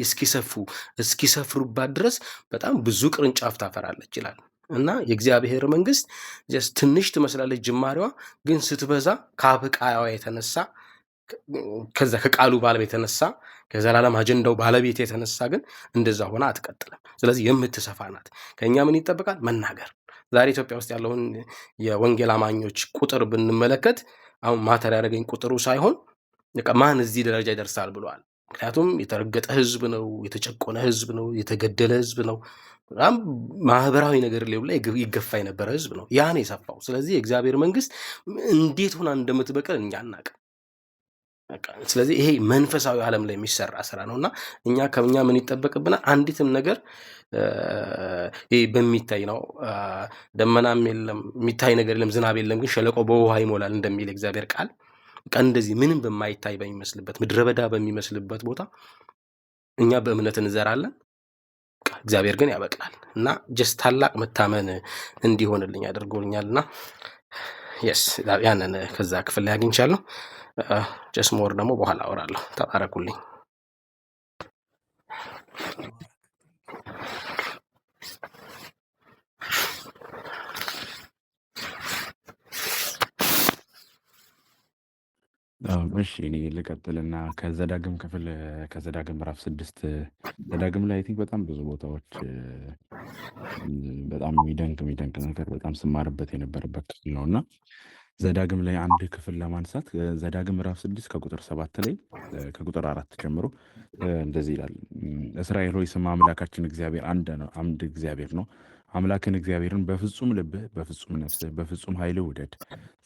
እስኪሰፍሩባት ድረስ በጣም ብዙ ቅርንጫፍ ታፈራለች ይላል እና የእግዚአብሔር መንግስት ትንሽ ትመስላለች ጅማሬዋ፣ ግን ስትበዛ ከአብቃያዋ የተነሳ ከዛ ከቃሉ ባለቤት የተነሳ ከዘላለም አጀንዳው ባለቤት የተነሳ ግን እንደዛ ሆና አትቀጥልም። ስለዚህ የምትሰፋ ናት። ከኛ ምን ይጠበቃል? መናገር። ዛሬ ኢትዮጵያ ውስጥ ያለውን የወንጌል አማኞች ቁጥር ብንመለከት አሁን ማተር ያደረገኝ ቁጥሩ ሳይሆን ማን እዚህ ደረጃ ይደርሳል ብለዋል። ምክንያቱም የተረገጠ ህዝብ ነው፣ የተጨቆነ ህዝብ ነው፣ የተገደለ ህዝብ ነው። በጣም ማህበራዊ ነገር ላይ ይገፋ የነበረ ህዝብ ነው። ያ ነው የሰፋው። ስለዚህ የእግዚአብሔር መንግስት እንዴት ሆና እንደምትበቅል እኛ አናውቅም። ስለዚህ ይሄ መንፈሳዊ ዓለም ላይ የሚሰራ ስራ ነውና ከኛ ምን ይጠበቅብናል? አንዲትም ነገር ይሄ በሚታይ ነው። ደመናም የለም የሚታይ ነገር የለም፣ ዝናብ የለም፣ ግን ሸለቆ በውሃ ይሞላል እንደሚል እግዚአብሔር ቃል እንደዚህ ምንም በማይታይ በሚመስልበት ምድረ በዳ በሚመስልበት ቦታ እኛ በእምነት እንዘራለን። እግዚአብሔር ግን ያበቅላል እና ጀስት ታላቅ መታመን እንዲሆንልኝ አድርጎልኛልና የስ ያንን ከዛ ክፍል ላይ አግኝቻለሁ። ጀስት ሞር ደግሞ በኋላ አወራለሁ። ተባረኩልኝ። እሺ እኔ ልቀጥልና ከዘዳግም ክፍል ከዘዳግም ምዕራፍ 6 ዘዳግም ላይ አይ ቲንክ በጣም ብዙ ቦታዎች በጣም የሚደንቅ ነገር በጣም ስማርበት የነበረበት ክፍል ነው እና ዘዳግም ላይ አንድ ክፍል ለማንሳት ዘዳግም ምዕራፍ 6 ከቁጥር 7 ላይ ከቁጥር 4 ጀምሮ እንደዚህ ይላል። እስራኤል ሆይ ስማ፣ አምላካችን እግዚአብሔር አንድ እግዚአብሔር ነው። አምላክን እግዚአብሔርን በፍጹም ልብህ፣ በፍጹም ነፍስህ፣ በፍጹም ኃይልህ ውደድ።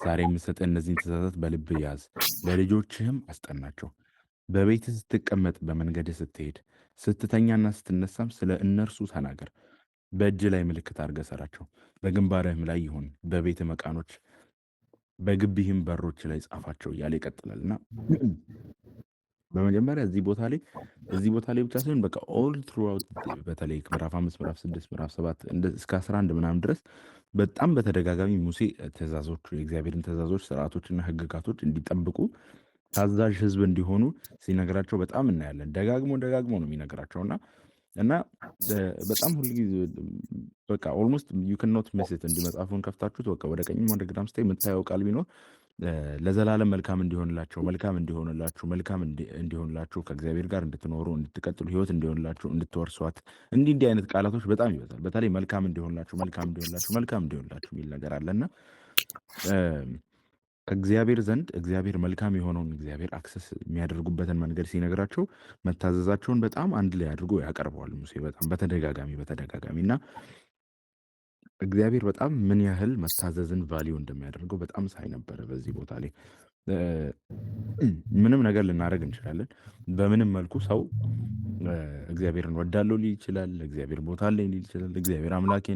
ዛሬ የምሰጥህ እነዚህን ትእዛዛት በልብህ ያዝ፣ ለልጆችህም አስጠናቸው። በቤትህ ስትቀመጥ፣ በመንገድህ ስትሄድ፣ ስትተኛና ስትነሳም ስለ እነርሱ ተናገር። በእጅ ላይ ምልክት አድርገህ ሰራቸው፣ በግንባርህም ላይ ይሁን፣ በቤት መቃኖች በግቢህም በሮች ላይ ጻፋቸው እያለ ይቀጥላል እና በመጀመሪያ እዚህ ቦታ ላይ ብቻ ሳይሆን በቃ ኦል ትሩአውት በተለይ ምዕራፍ 5 ምዕራፍ 6 ምዕራፍ 7 እስከ 11 ምናምን ድረስ በጣም በተደጋጋሚ ሙሴ ትእዛዞቹ የእግዚአብሔርን ትእዛዞች ስርዓቶችና ህግጋቶች እንዲጠብቁ ታዛዥ ህዝብ እንዲሆኑ ሲነግራቸው በጣም እናያለን። ደጋግሞ ነው የሚነግራቸውና እና በጣም ሁልጊዜ በቃ ኦልሞስት ዩ ካን ኖት ሚስ ኢት። እንዲህ መጽሐፉን ከፍታችሁት በቃ ወደ ቀኝም ወደ ግራም ስታይ የምታየው ቃል ቢኖር ለዘላለም መልካም እንዲሆንላችሁ ከእግዚአብሔር ጋር እንድትኖሩ እንድትቀጥሉ ህይወት እንዲሆንላችሁ እንድትወርሷት እንዲህ አይነት ቃላቶች በጣም ይበዛል። በተለይ መልካም እንዲሆንላችሁ የሚል ነገር አለና ከእግዚአብሔር ዘንድ እግዚአብሔር መልካም የሆነውን እግዚአብሔር አክሰስ የሚያደርጉበትን መንገድ ሲነግራቸው መታዘዛቸውን በጣም አንድ ላይ አድርጎ ያቀርበዋል ሙሴ በጣም በተደጋጋሚ እና እግዚአብሔር በጣም ምን ያህል መታዘዝን ቫሊዩ እንደሚያደርገው በጣም ሳይ ነበረ። በዚህ ቦታ ላይ ምንም ነገር ልናደርግ እንችላለን። በምንም መልኩ ሰው እግዚአብሔርን ወዳለው ሊል ይችላል፣ እግዚአብሔር ቦታ ላይ ሊል ይችላል፣ እግዚአብሔር አምላኬ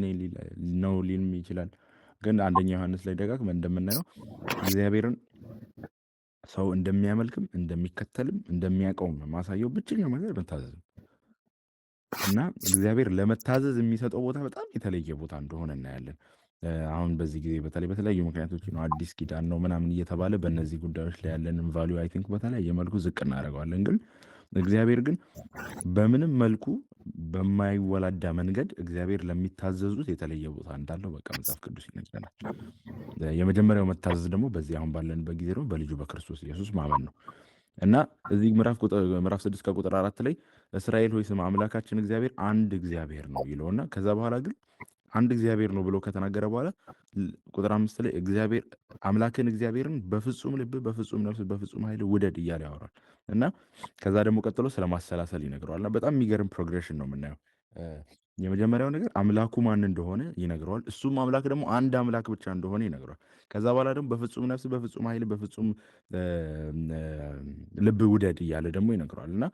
ነው ሊልም ይችላል። ግን አንደኛ ዮሐንስ ላይ ደጋግመን እንደምናየው እግዚአብሔርን ሰው እንደሚያመልክም እንደሚከተልም እንደሚያውቀውም ማሳየው ብቸኛው ነገር መታዘዝ ነው እና እግዚአብሔር ለመታዘዝ የሚሰጠው ቦታ በጣም የተለየ ቦታ እንደሆነ እናያለን። አሁን በዚህ ጊዜ በተለይ በተለያዩ ምክንያቶች ነው አዲስ ኪዳን ነው ምናምን እየተባለ በእነዚህ ጉዳዮች ላይ ያለንን ቫሊዩ አይ ቲንክ በተለያየ መልኩ ዝቅ እናደርገዋለን። ግን እግዚአብሔር ግን በምንም መልኩ በማይወላዳ መንገድ እግዚአብሔር ለሚታዘዙት የተለየ ቦታ እንዳለው በቃ መጽሐፍ ቅዱስ ይነግረናል። የመጀመሪያው መታዘዝ ደግሞ በዚህ አሁን ባለንበት ጊዜ ነው በልጁ በክርስቶስ ኢየሱስ ማመን ነው እና እዚህ ምዕራፍ 6 ከቁጥር 4 ላይ እስራኤል ሆይ ስማ፣ አምላካችን እግዚአብሔር አንድ እግዚአብሔር ነው ይለውና ከዛ በኋላ ግን አንድ እግዚአብሔር ነው ብሎ ከተናገረ በኋላ ቁጥር 5 ላይ አምላክን እግዚአብሔርን በፍጹም ልብ፣ በፍጹም ነፍስ፣ በፍጹም ኃይል ውደድ እያለ ያወራል እና ከዛ ደግሞ ቀጥሎ ስለማሰላሰል ይነግረዋል እና በጣም የሚገርም ፕሮግሬሽን ነው የምናየው። የመጀመሪያው ነገር አምላኩ ማን እንደሆነ ይነግረዋል። እሱም አምላክ ደግሞ አንድ አምላክ ብቻ እንደሆነ ይነግረዋል። ከዛ በኋላ ደግሞ በፍጹም ነፍስ፣ በፍጹም ኃይል፣ በፍጹም ልብ ውደድ እያለ ደግሞ ይነግረዋል እና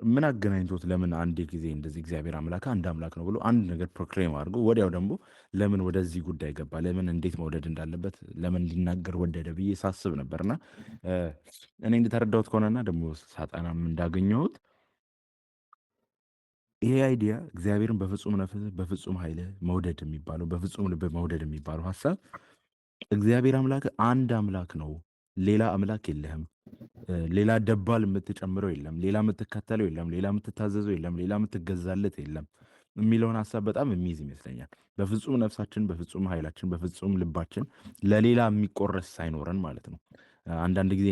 ምን አገናኝቶት ለምን አንድ ጊዜ እንደዚህ እግዚአብሔር አምላክ አንድ አምላክ ነው ብሎ አንድ ነገር ፕሮክሌም አድርጎ ወዲያው ደግሞ ለምን ወደዚህ ጉዳይ ገባ? ለምን እንዴት መውደድ እንዳለበት ለምን ሊናገር ወደደ ብዬ ሳስብ ነበርና እኔ እንደተረዳሁት ከሆነና ደግሞ ሳጠናም እንዳገኘሁት ይሄ አይዲያ እግዚአብሔርን በፍጹም ነፍስ በፍጹም ኃይል መውደድ የሚባለው በፍጹም ልብ መውደድ የሚባለው ሀሳብ እግዚአብሔር አምላክ አንድ አምላክ ነው፣ ሌላ አምላክ የለህም፣ ሌላ ደባል የምትጨምረው የለም፣ ሌላ የምትከተለው የለም፣ ሌላ የምትታዘዘው የለም፣ ሌላ የምትገዛለት የለም የሚለውን ሀሳብ በጣም የሚይዝ ይመስለኛል። በፍጹም ነፍሳችን፣ በፍጹም ኃይላችን፣ በፍጹም ልባችን ለሌላ የሚቆረስ ሳይኖረን ማለት ነው። አንዳንድ ጊዜ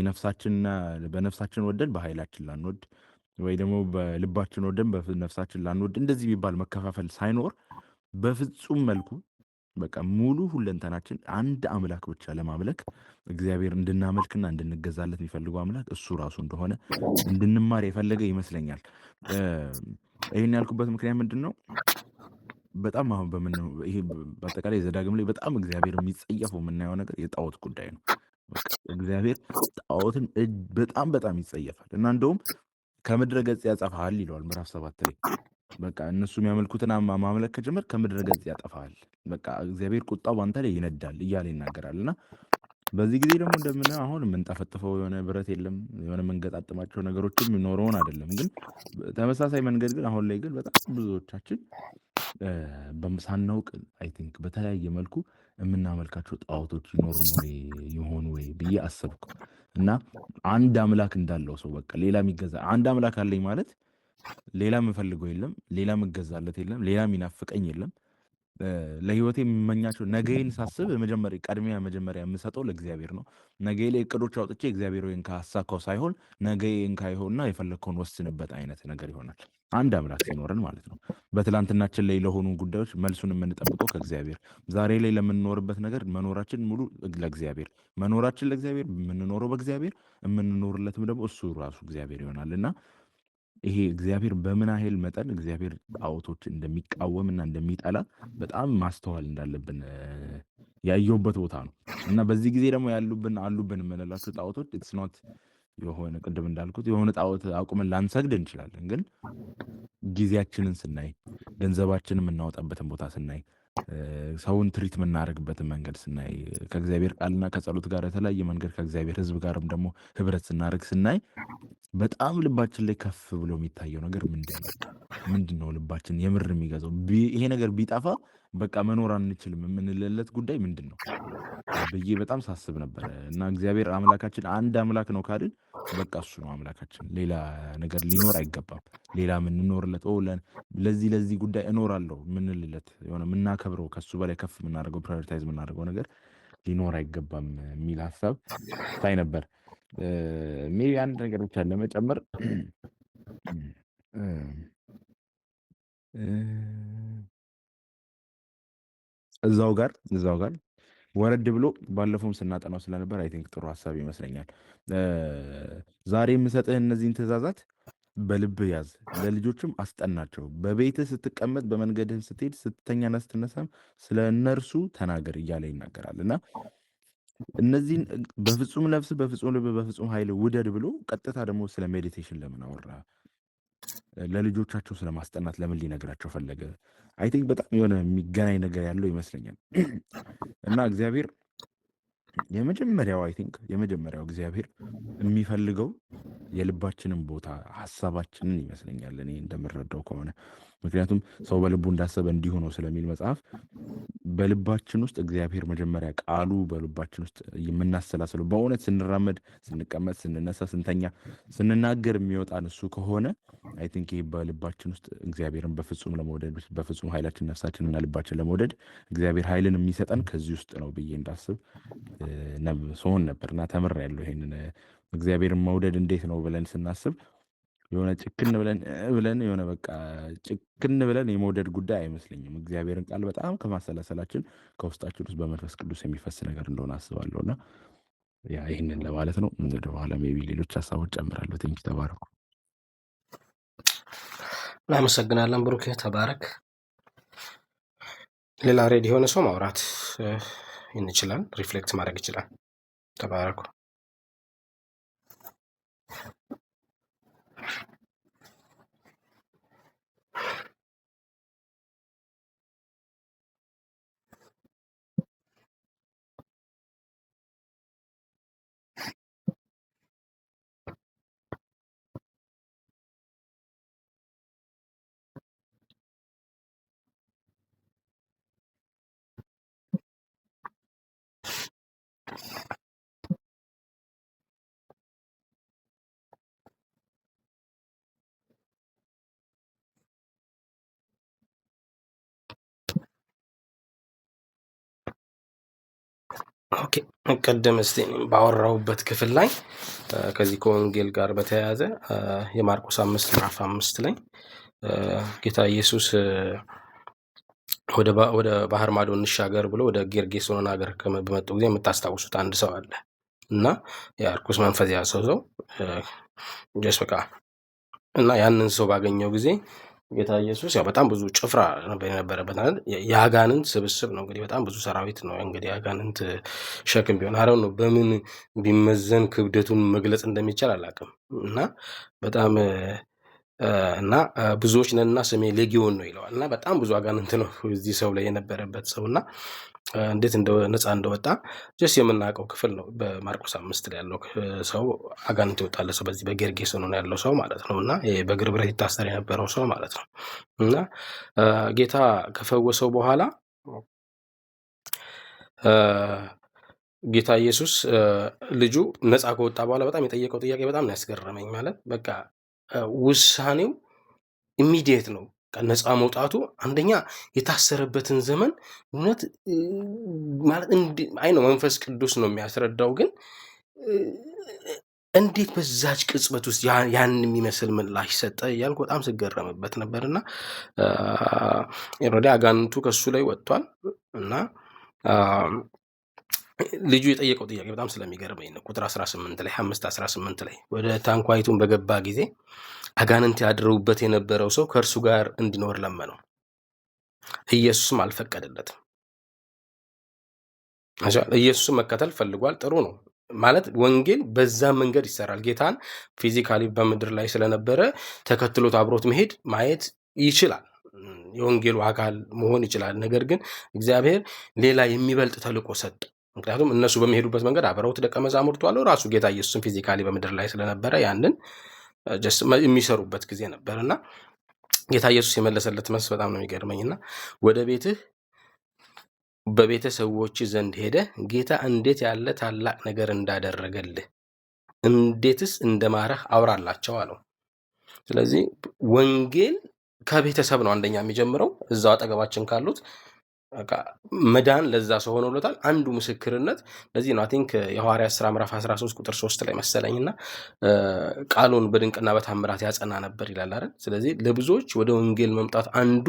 በነፍሳችን ወደን በኃይላችን ላንወድ ወይ ደግሞ በልባችን ወደን በነፍሳችን ላንወድ እንደዚህ የሚባል መከፋፈል ሳይኖር በፍጹም መልኩ በቃ ሙሉ ሁለንተናችን አንድ አምላክ ብቻ ለማምለክ እግዚአብሔር እንድናመልክና እንድንገዛለት የሚፈልገው አምላክ እሱ ራሱ እንደሆነ እንድንማር የፈለገ ይመስለኛል። ይህን ያልኩበት ምክንያት ምንድን ነው? በጣም አሁን ይሄ በአጠቃላይ ዘዳግም ላይ በጣም እግዚአብሔር የሚጸየፈው የምናየው ነገር የጣዖት ጉዳይ ነው። እግዚአብሔር ጣዖትን በጣም ይጸየፋል እና እንደውም ከምድረ ገጽ ያጠፋሃል ይለዋል ምዕራፍ 7 ላይ። በቃ እነሱ የሚያመልኩትን ማምለክ ከጀመር ከምድረ ገጽ ያጠፋሃል፣ በቃ እግዚአብሔር ቁጣው በአንተ ላይ ይነዳል እያለ ይናገራል እና በዚህ ጊዜ ደግሞ እንደምናየው አሁን የምንጠፈጥፈው የሆነ ብረት የለም፣ የሆነ የምንገጣጥማቸው ነገሮችም የሚኖረውን አይደለም። ግን ተመሳሳይ መንገድ ግን አሁን ላይ ግን በጣም ብዙዎቻችን ሳናውቅ አይ ቲንክ በተለያየ መልኩ የምናመልካቸው ጣዖቶች ይሆኑ ወይ ብዬ አሰብኩ እና አንድ አምላክ እንዳለው ሰው በቃ ሌላ የሚገዛ አንድ አምላክ አለኝ ማለት ሌላ የምፈልገው የለም፣ ሌላ የምገዛለት የለም፣ ሌላ የሚናፍቀኝ የለም። ለህይወቴ የምመኛቸው ነገዬን ሳስብ መጀመሪያ የምሰጠው ለእግዚአብሔር ነው። ነገዬ ላይ እቅዶች አውጥቼ እግዚአብሔር ወይን ካሳካው ሳይሆን ነገዬን ካይሆንና የፈለግከውን ወስንበት አይነት ነገር ይሆናል። አንድ አምላክ ሲኖረን ማለት ነው። በትላንትናችን ላይ ለሆኑ ጉዳዮች መልሱን የምንጠብቀው ከእግዚአብሔር፣ ዛሬ ላይ ለምንኖርበት ነገር መኖራችን ሙሉ ለእግዚአብሔር፣ መኖራችን ለእግዚአብሔር፣ የምንኖረው በእግዚአብሔር፣ የምንኖርለትም ደግሞ እሱ ራሱ እግዚአብሔር ይሆናል እና ይሄ እግዚአብሔር በምን ያህል መጠን እግዚአብሔር ጣዖቶች እንደሚቃወምና እንደሚጠላ በጣም ማስተዋል እንዳለብን ያየሁበት ቦታ ነው እና በዚህ ጊዜ ደግሞ አሉብን የምንላቸው ጣዖቶች ኢትስ ኖት የሆነ ቅድም እንዳልኩት የሆነ ጣዖት አቁመን ላንሰግድ እንችላለን። ግን ጊዜያችንን ስናይ፣ ገንዘባችንን የምናወጣበትን ቦታ ስናይ፣ ሰውን ትሪት የምናደርግበትን መንገድ ስናይ፣ ከእግዚአብሔር ቃልና ከጸሎት ጋር የተለያየ መንገድ ከእግዚአብሔር ሕዝብ ጋርም ደግሞ ህብረት ስናደርግ ስናይ በጣም ልባችን ላይ ከፍ ብሎ የሚታየው ነገር ምንድን ነው? ልባችን የምር የሚገዛው ይሄ ነገር ቢጠፋ በቃ መኖር አንችልም የምንልለት ጉዳይ ምንድን ነው ብዬ በጣም ሳስብ ነበረ እና እግዚአብሔር አምላካችን አንድ አምላክ ነው ካልን በቃ እሱ ነው አምላካችን። ሌላ ነገር ሊኖር አይገባም። ሌላ የምንኖርለት ለዚህ ጉዳይ እኖራለሁ ምንልለት የሆነ የምናከብረው ከሱ በላይ ከፍ የምናደርገው ፕራዮሪታይዝ የምናደርገው ነገር ሊኖር አይገባም የሚል ሀሳብ ሳይ ነበር። ሜቢ አንድ ነገር ብቻ ለመጨመር እዛው ጋር ወረድ ብሎ ባለፈውም ስናጠናው ስለነበር አይ ቲንክ ጥሩ ሀሳብ ይመስለኛል። ዛሬ የምሰጥህ እነዚህን ትእዛዛት በልብህ ያዝ፣ ለልጆችም አስጠናቸው፣ በቤትህ ስትቀመጥ፣ በመንገድህም ስትሄድ፣ ስትተኛና ስትነሳም ስለ እነርሱ ተናገር እያለ ይናገራል እና እነዚህን በፍጹም ነፍስ፣ በፍጹም ልብ፣ በፍጹም ኃይል ውደድ ብሎ ቀጥታ ደግሞ ስለ ሜዲቴሽን ለምን አወራ? ለልጆቻቸው ስለማስጠናት ለምን ሊነግራቸው ፈለገ? አይ ቲንክ በጣም የሆነ የሚገናኝ ነገር ያለው ይመስለኛል እና እግዚአብሔር የመጀመሪያው እግዚአብሔር የሚፈልገው የልባችንን ቦታ ሀሳባችንን ይመስለኛል እኔ እንደምረዳው ከሆነ። ምክንያቱም ሰው በልቡ እንዳሰበ እንዲሁ ነው ስለሚል መጽሐፍ በልባችን ውስጥ እግዚአብሔር መጀመሪያ ቃሉ በልባችን ውስጥ የምናሰላስለው በእውነት ስንራመድ፣ ስንቀመጥ፣ ስንነሳ፣ ስንተኛ፣ ስንናገር የሚወጣን እሱ ከሆነ አይ ቲንክ ይህ በልባችን ውስጥ እግዚአብሔርን በፍጹም ለመውደድ በፍጹም ኃይላችን ነፍሳችንና ልባችን ለመውደድ እግዚአብሔር ኃይልን የሚሰጠን ከዚህ ውስጥ ነው ብዬ እንዳስብ ሰሆን ነበርና ተምሬያለሁ። ይሄንን እግዚአብሔርን መውደድ እንዴት ነው ብለን ስናስብ የሆነ ጭክን ብለን የሆነ በቃ ጭክን ብለን የመውደድ ጉዳይ አይመስለኝም። እግዚአብሔርን ቃል በጣም ከማሰላሰላችን ከውስጣችን ውስጥ በመንፈስ ቅዱስ የሚፈስ ነገር እንደሆነ አስባለሁና ያ ይህንን ለማለት ነው። ወደ በኋላ ሜቢ ሌሎች ሀሳቦች ጨምራለሁ። ቴንኪ ተባረኩ። እናመሰግናለን ብሩክ፣ ተባረክ። ሌላ ሬዲ የሆነ ሰው ማውራት ይችላል፣ ሪፍሌክት ማድረግ ይችላል። ተባረኩ። ኦኬ፣ ቀደም እስቲ ባወራሁበት ክፍል ላይ ከዚህ ከወንጌል ጋር በተያያዘ የማርቆስ 5 ምዕራፍ 5 ላይ ጌታ ኢየሱስ ወደ ባህር ማዶ እንሻገር ብሎ ወደ ጌርጌሶን ሀገር በመጡ ጊዜ የምታስታውሱት አንድ ሰው አለ እና የርኩስ መንፈስ ያዘው ሰው ጀስ በቃ እና ያንን ሰው ባገኘው ጊዜ ጌታ ኢየሱስ ያው በጣም ብዙ ጭፍራ ነበር የነበረበት አይደል? የአጋንንት ስብስብ ነው እንግዲህ በጣም ብዙ ሰራዊት ነው እንግዲህ የአጋንንት ሸክም ቢሆን አረው ነው በምን ቢመዘን ክብደቱን መግለጽ እንደሚቻል አላውቅም። እና በጣም እና ብዙዎች ነንና ስሜ ሌጊዮን ነው ይለዋል እና በጣም ብዙ አጋንንት ነው እዚህ ሰው ላይ የነበረበት ሰው እና እንዴት ነፃ እንደወጣ ጀስት የምናውቀው ክፍል ነው። በማርቆስ 5 ላይ ያለው ሰው አጋንንት ይወጣለት ሰው በዚህ በጌርጌሴኖን ያለው ሰው ማለት ነው እና በእግር ብረት ይታሰር የነበረው ሰው ማለት ነው እና ጌታ ከፈወሰው በኋላ ጌታ ኢየሱስ ልጁ ነፃ ከወጣ በኋላ በጣም የጠየቀው ጥያቄ በጣም ነው ያስገረመኝ። ማለት በቃ ውሳኔው ኢሚዲየት ነው። ነፃ መውጣቱ አንደኛ የታሰረበትን ዘመን እውነት ማለት አይ ነው መንፈስ ቅዱስ ነው የሚያስረዳው፣ ግን እንዴት በዛች ቅጽበት ውስጥ ያን የሚመስል ምላሽ ሰጠ እያልኩ በጣም ስገረምበት ነበርና ኦልሬዲ አጋንንቱ ከሱ ላይ ወጥቷል እና ልጁ የጠየቀው ጥያቄ በጣም ስለሚገርመኝ ነው። ቁጥር 18 ላይ 5:18 ላይ ወደ ታንኳይቱን በገባ ጊዜ አጋንንት ያድረውበት የነበረው ሰው ከእርሱ ጋር እንዲኖር ለመነው፣ ኢየሱስም አልፈቀደለትም። ኢየሱስም መከተል ፈልጓል። ጥሩ ነው ማለት ወንጌል በዛ መንገድ ይሰራል። ጌታን ፊዚካሊ በምድር ላይ ስለነበረ ተከትሎት አብሮት መሄድ ማየት ይችላል፣ የወንጌሉ አካል መሆን ይችላል። ነገር ግን እግዚአብሔር ሌላ የሚበልጥ ተልቆ ሰጠ። ምክንያቱም እነሱ በሚሄዱበት መንገድ አብረውት ደቀ መዛሙርቱ አለው፣ ራሱ ጌታ ኢየሱስን ፊዚካሊ በምድር ላይ ስለነበረ ያንን የሚሰሩበት ጊዜ ነበር እና ጌታ ኢየሱስ የመለሰለት መልስ በጣም ነው የሚገርመኝና ወደ ቤትህ በቤተሰቦች ዘንድ ሄደ ጌታ እንዴት ያለ ታላቅ ነገር እንዳደረገልህ እንዴትስ እንደማረህ አውራላቸው አለው። ስለዚህ ወንጌል ከቤተሰብ ነው አንደኛ የሚጀምረው። እዛው አጠገባችን ካሉት መዳን ለዛ ሰው ሆኖለታል። አንዱ ምስክርነት ለዚህ ነው። አይ ቲንክ የሐዋርያት ሥራ ምዕራፍ 13 ቁጥር 3 ላይ መሰለኝና ቃሉን በድንቅና በታምራት ያጸና ነበር ይላል አይደል? ስለዚህ ለብዙዎች ወደ ወንጌል መምጣት አንዱ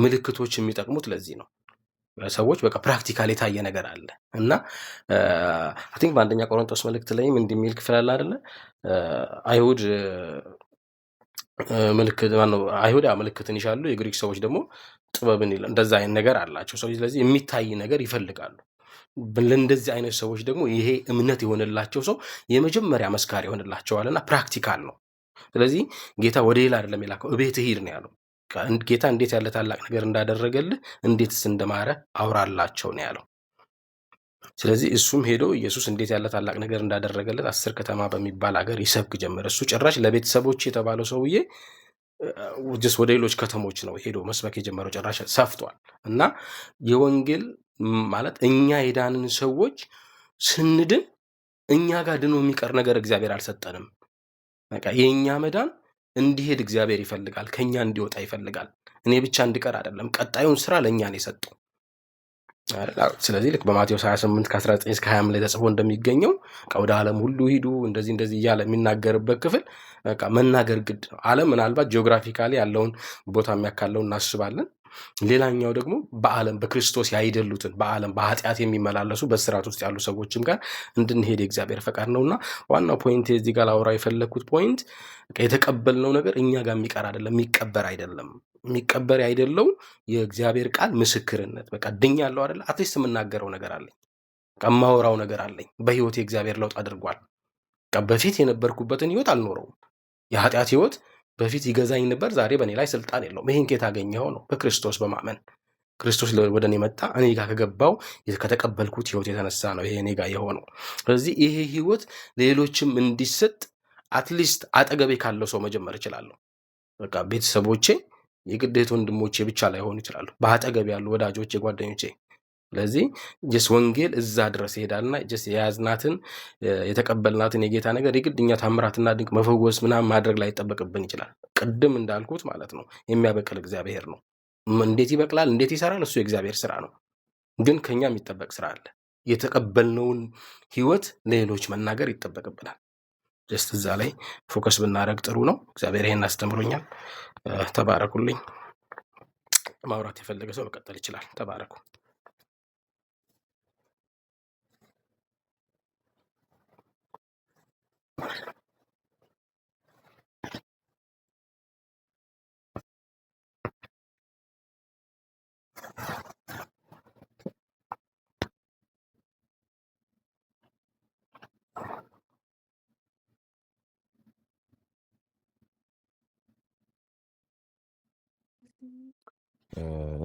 ምልክቶች የሚጠቅሙት ለዚህ ነው። ሰዎች በቃ ፕራክቲካል የታየ ነገር አለ እና አይ ቲንክ በአንደኛ ቆሮንቶስ መልእክት ላይም እንደሚል ክፍል አለ አይደለ? አይሁድ ምልክትን ይሻሉ፣ የግሪክ ሰዎች ደግሞ ጥበብን ይላል። እንደዛ አይነት ነገር አላቸው ሰዎች። ስለዚህ የሚታይ ነገር ይፈልጋሉ። ለእንደዚህ አይነት ሰዎች ደግሞ ይሄ እምነት የሆነላቸው ሰው የመጀመሪያ መስካሪ ይሆንላቸዋልና ፕራክቲካል ነው። ስለዚህ ጌታ ወደ ሌላ አይደለም የላከው፣ እቤትህ ሂድ ነው ያለው። ጌታ እንዴት ያለ ታላቅ ነገር እንዳደረገልህ እንዴትስ እንደማረ አውራላቸው ነው ያለው። ስለዚህ እሱም ሄዶ ኢየሱስ እንዴት ያለ ታላቅ ነገር እንዳደረገለት 10 ከተማ በሚባል ሀገር ይሰብክ ጀመረ። እሱ ጭራሽ ለቤተሰቦች የተባለው ሰውዬ ወደ ሌሎች ከተሞች ነው ሄዶ መስበክ የጀመረው። ጭራሽ ሰፍቷል። እና የወንጌል ማለት እኛ የዳንን ሰዎች ስንድን እኛ ጋር ድኖ የሚቀር ነገር እግዚአብሔር አልሰጠንም። በቃ የእኛ መዳን እንዲሄድ እግዚአብሔር ይፈልጋል፣ ከኛ እንዲወጣ ይፈልጋል። እኔ ብቻ እንድቀር አይደለም፣ ቀጣዩን ስራ ለእኛ ነው የሰጠው። ስለዚህ ልክ በማቴዎስ 28 ከ19 እስከ 20 ላይ ተጽፎ እንደሚገኘው ወደ ዓለም ሁሉ ሂዱ እንደዚህ እያለ የሚናገርበት ክፍል በቃ መናገር ግድ ነው። ዓለም ምናልባት ጂኦግራፊካሊ ያለውን ቦታ የሚያካለው እናስባለን። ሌላኛው ደግሞ በዓለም በክርስቶስ ያይደሉትን በዓለም በኃጢአት የሚመላለሱ በስርዓት ውስጥ ያሉ ሰዎችም ጋር እንድንሄድ የእግዚአብሔር ፈቃድ ነውና ዋናው ፖይንት እዚህ ጋር ላውራ የፈለግኩት ፖይንት የተቀበልነው ነገር እኛ ጋር የሚቀር አይደለም፣ የሚቀበር አይደለም። የሚቀበር አይደለው የእግዚአብሔር ቃል ምስክርነት። በቃ ድኛለሁ አይደለ? አትሊስት የምናገረው ነገር አለኝ፣ የማወራው ነገር አለኝ። በህይወት የእግዚአብሔር ለውጥ አድርጓል። በፊት የነበርኩበትን ህይወት አልኖረውም። የኃጢአት ህይወት በፊት ይገዛኝ ነበር፣ ዛሬ በእኔ ላይ ስልጣን የለውም። ይህን ከየት አገኘኸው ነው? በክርስቶስ በማመን ክርስቶስ ወደ እኔ መጣ። እኔ ጋር ከገባው ከተቀበልኩት ህይወት የተነሳ ነው ይሄ እኔ ጋር የሆነው። ስለዚህ ይሄ ህይወት ሌሎችም እንዲሰጥ አትሊስት አጠገቤ ካለው ሰው መጀመር እችላለሁ። በቃ ቤተሰቦቼ የግዴት ወንድሞቼ ብቻ ላይሆኑ ይችላሉ፣ በአጠገብ ያሉ ወዳጆቼ፣ ጓደኞቼ። ስለዚህ ጀስ ወንጌል እዛ ድረስ ይሄዳልና ጀስ የያዝናትን የተቀበልናትን የጌታ ነገር የግድኛ ታምራትና ድንቅ መፈወስ ምናምን ማድረግ ላይ ይጠበቅብን ይችላል። ቅድም እንዳልኩት ማለት ነው የሚያበቅል እግዚአብሔር ነው። እንዴት ይበቅላል፣ እንዴት ይሰራል፣ እሱ የእግዚአብሔር ስራ ነው። ግን ከኛ የሚጠበቅ ስራ አለ። የተቀበልነውን ህይወት ለሌሎች መናገር ይጠበቅብናል። ጀስት እዛ ላይ ፎከስ ብናደርግ ጥሩ ነው። እግዚአብሔር ይሄን አስተምሮኛል። ተባረኩልኝ። ማውራት የፈለገ ሰው መቀጠል ይችላል። ተባረኩ።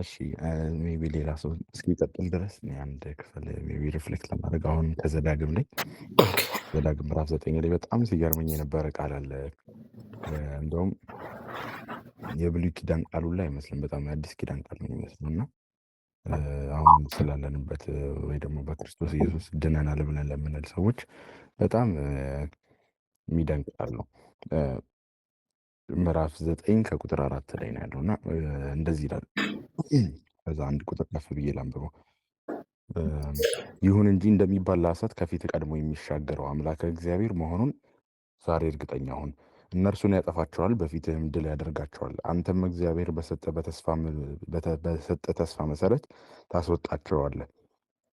እሺ ሜቢ ሌላ ሰው እስኪቀጥል ድረስ እኔ አንድ ክፍል ሜቢ ሪፍሌክት ለማድረግ አሁን ከዘዳግም ላይ ኦኬ። ዘዳግም ምዕራፍ 9 ላይ በጣም ሲገርመኝ የነበረ ቃል አለ። እንደውም የብሉይ ኪዳን ቃሉ ላይ አይመስልም፣ በጣም የአዲስ ኪዳን ቃል ነው የሚመስለው እና አሁን ስላለንበት ወይ ደግሞ በክርስቶስ ኢየሱስ ድነናል ብለን ለምንል ሰዎች በጣም የሚደንቅ ቃል ነው። ምዕራፍ 9 ከቁጥር 4 ላይ ነው ያለው እና እንደዚህ ይላል። ከዛ አንድ ቁጥር ከፍ ብዬ ላንብበው። ይሁን እንጂ እንደሚባል ሐሰት ከፊት ቀድሞ የሚሻገረው አምላክ እግዚአብሔር መሆኑን ዛሬ እርግጠኛ ሁን። እነርሱን ያጠፋቸዋል፣ በፊትህም ድል ያደርጋቸዋል። አንተም እግዚአብሔር በሰጠ ተስፋ መሰረት ታስወጣቸዋለህ፣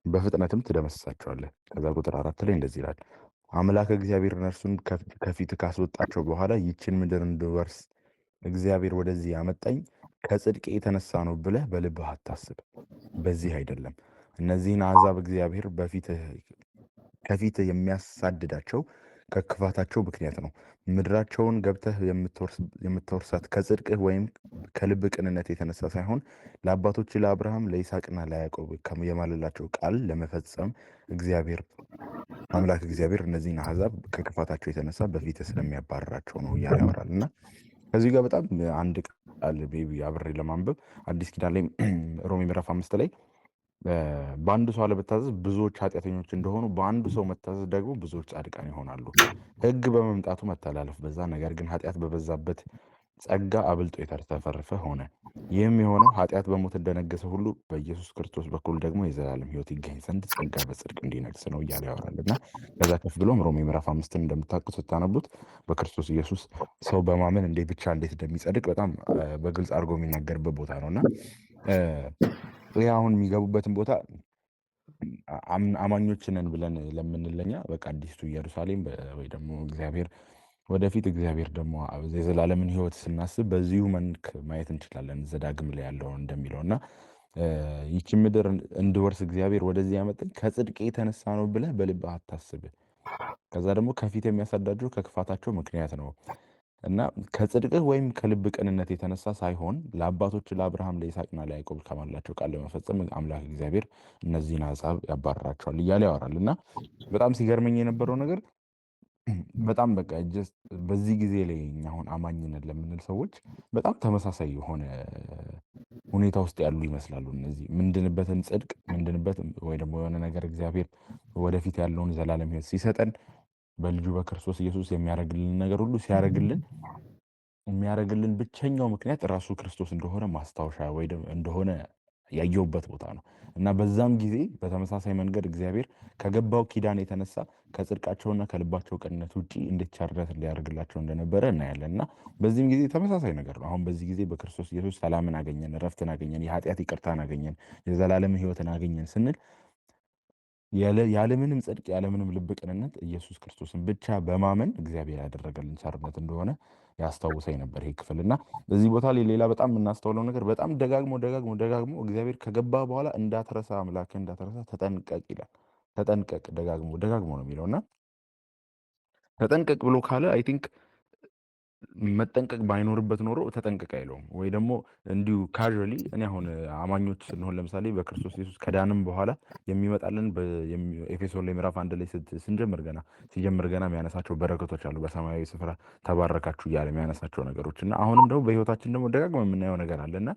በፍጥነትም ትደመስሳቸዋለህ። ከዛ ቁጥር 4 ላይ እንደዚህ ይላል። አምላክ እግዚአብሔር እነርሱን ከፊት ካስወጣቸው በኋላ ይችን ምድር እንድወርስ እግዚአብሔር ወደዚህ ያመጣኝ ከጽድቄ የተነሳ ነው ብለህ በልብህ አታስብ። በዚህ አይደለም። እነዚህን አሕዛብ እግዚአብሔር ከፊትህ የሚያሳድዳቸው ከክፋታቸው ምክንያት ነው። ምድራቸውን ገብተህ የምትወርሳት ከጽድቅህ ወይም ከልብ ቅንነት የተነሳ ሳይሆን ለአባቶች ለአብርሃም ለይስሐቅና ለያዕቆብ የማለላቸው ቃል ለመፈጸም አምላክ እግዚአብሔር እነዚህን አሕዛብ ከክፋታቸው የተነሳ በፊትህ ስለሚያባርራቸው ነው እያለ ያወራል እና ከዚህ ጋር በጣም አንድ ቃል ቤቢ አብሬ ለማንበብ አዲስ ኪዳን ላይ ሮሜ ምዕራፍ 5 ላይ በአንዱ ሰው አለመታዘዝ ብዙዎች ኃጢአተኞች እንደሆኑ በአንዱ ሰው መታዘዝ ደግሞ ብዙዎች ጻድቃን ይሆናሉ። ሕግ በመምጣቱ መተላለፍ በዛ፣ ነገር ግን ኃጢአት በበዛበት ጸጋ አብልጦ የተረፈረፈ ሆነ። ይህም የሆነው ኃጢአት በሞት እንደነገሰ ሁሉ በኢየሱስ ክርስቶስ በኩል ደግሞ የዘላለም ሕይወት ይገኝ ዘንድ ጸጋ በጽድቅ እንዲነግስ ነው እያለ ያወራል እና ከዛ ከፍ ብሎም ሮሜ ምዕራፍ 5ን እንደምታውቁት ስታነቡት በክርስቶስ ኢየሱስ ሰው በማመን እንዴት እንደሚጸድቅ በጣም በግልጽ አድርጎ የሚናገርበት ቦታ ነው እና ይህ አሁን የሚገቡበትን ቦታ አማኞች ነን ብለን ለምንለኛ በቃ አዲስቱ ኢየሩሳሌም ወይ ደግሞ ወደፊት እግዚአብሔር ደግሞ የዘላለምን ሕይወት ስናስብ በዚሁ መልክ ማየት እንችላለን። ዘዳግም ላይ ያለው እንደሚለው እና ይቺ ምድር እንድወርስ እግዚአብሔር ወደዚህ ያመጣኝ ከጽድቄ የተነሳ ነው ብለህ በልብህ አታስብ። ከዛ ደግሞ ከፊት የሚያሳዳቸው ከክፋታቸው ምክንያት ነው እና ከጽድቅህ ወይም ከልብ ቅንነት የተነሳ ሳይሆን ለአባቶች ለአብርሃም ለይስሐቅና ለያዕቆብ ከማላቸው ቃል ለመፈጸም አምላክ እግዚአብሔር እነዚህን አሕዛብ ያባርራቸዋል እያለ ያወራል እና በጣም ሲገርመኝ የነበረው ነገር በጣም በቃ በዚህ ጊዜ ላይ እኛ አሁን አማኝነት ለምንል ሰዎች በጣም ተመሳሳይ የሆነ ሁኔታ ውስጥ ያሉ ይመስላሉ። እነዚህ ምንድንበትን ጽድቅ ምንድንበት ወይ ደግሞ የሆነ ነገር እግዚአብሔር ወደፊት ያለውን ዘላለም ሕይወት ሲሰጠን በልጁ በክርስቶስ ኢየሱስ የሚያደርግልን ነገር ሁሉ የሚያደርግልን ብቸኛው ምክንያት ራሱ ክርስቶስ እንደሆነ ማስታወሻ ወይ እንደሆነ ያየውበት ቦታ ነው እና በዛም ጊዜ በተመሳሳይ መንገድ እግዚአብሔር ከገባው ኪዳን የተነሳ ከጽድቃቸውና ከልባቸው ቅንነት ውጪ እንዴት ቸርነት ሊያደርግላቸው እንደነበረ እናያለን እና በዚህም ጊዜ ተመሳሳይ ነገር ነው። አሁን በዚህ ጊዜ በክርስቶስ ኢየሱስ ሰላምን አገኘን፣ እረፍትን አገኘን፣ የኃጢአት ይቅርታን አገኘን፣ የዘላለም ሕይወትን አገኘን ስንል ያለምንም ጽድቅ ያለምንም ልብ ቅንነት ኢየሱስ ክርስቶስን ብቻ በማመን እግዚአብሔር ያደረገልን ቸርነት እንደሆነ ያስታውሰኝ ነበር ይሄ ክፍል እና በዚህ ቦታ ላይ ሌላ በጣም የምናስተውለው ነገር በጣም ደጋግሞ እግዚአብሔር ከገባ በኋላ እንዳትረሳ አምላክህ እንዳትረሳ ተጠንቀቅ ይላል። ተጠንቀቅ ደጋግሞ ነው የሚለው እና ተጠንቀቅ ብሎ ካለ አይ ቲንክ መጠንቀቅ ባይኖርበት ኖሮ ተጠንቀቅ አይለውም ወይ ደግሞ እንዲሁ ካዥዋሊ እኔ አሁን አማኞች ስንሆን ለምሳሌ በክርስቶስ ኢየሱስ ከዳንም በኋላ የሚመጣልን በኤፌሶን ላይ ምዕራፍ 1 ላይ ሲጀምር ገና የሚያነሳቸው በረከቶች አሉ። በሰማያዊ ስፍራ ተባረካችሁ እያለ የሚያነሳቸው ነገሮች እና አሁንም ደግሞ በህይወታችን ደግሞ ደጋግመን የምናየው ነገር አለ እና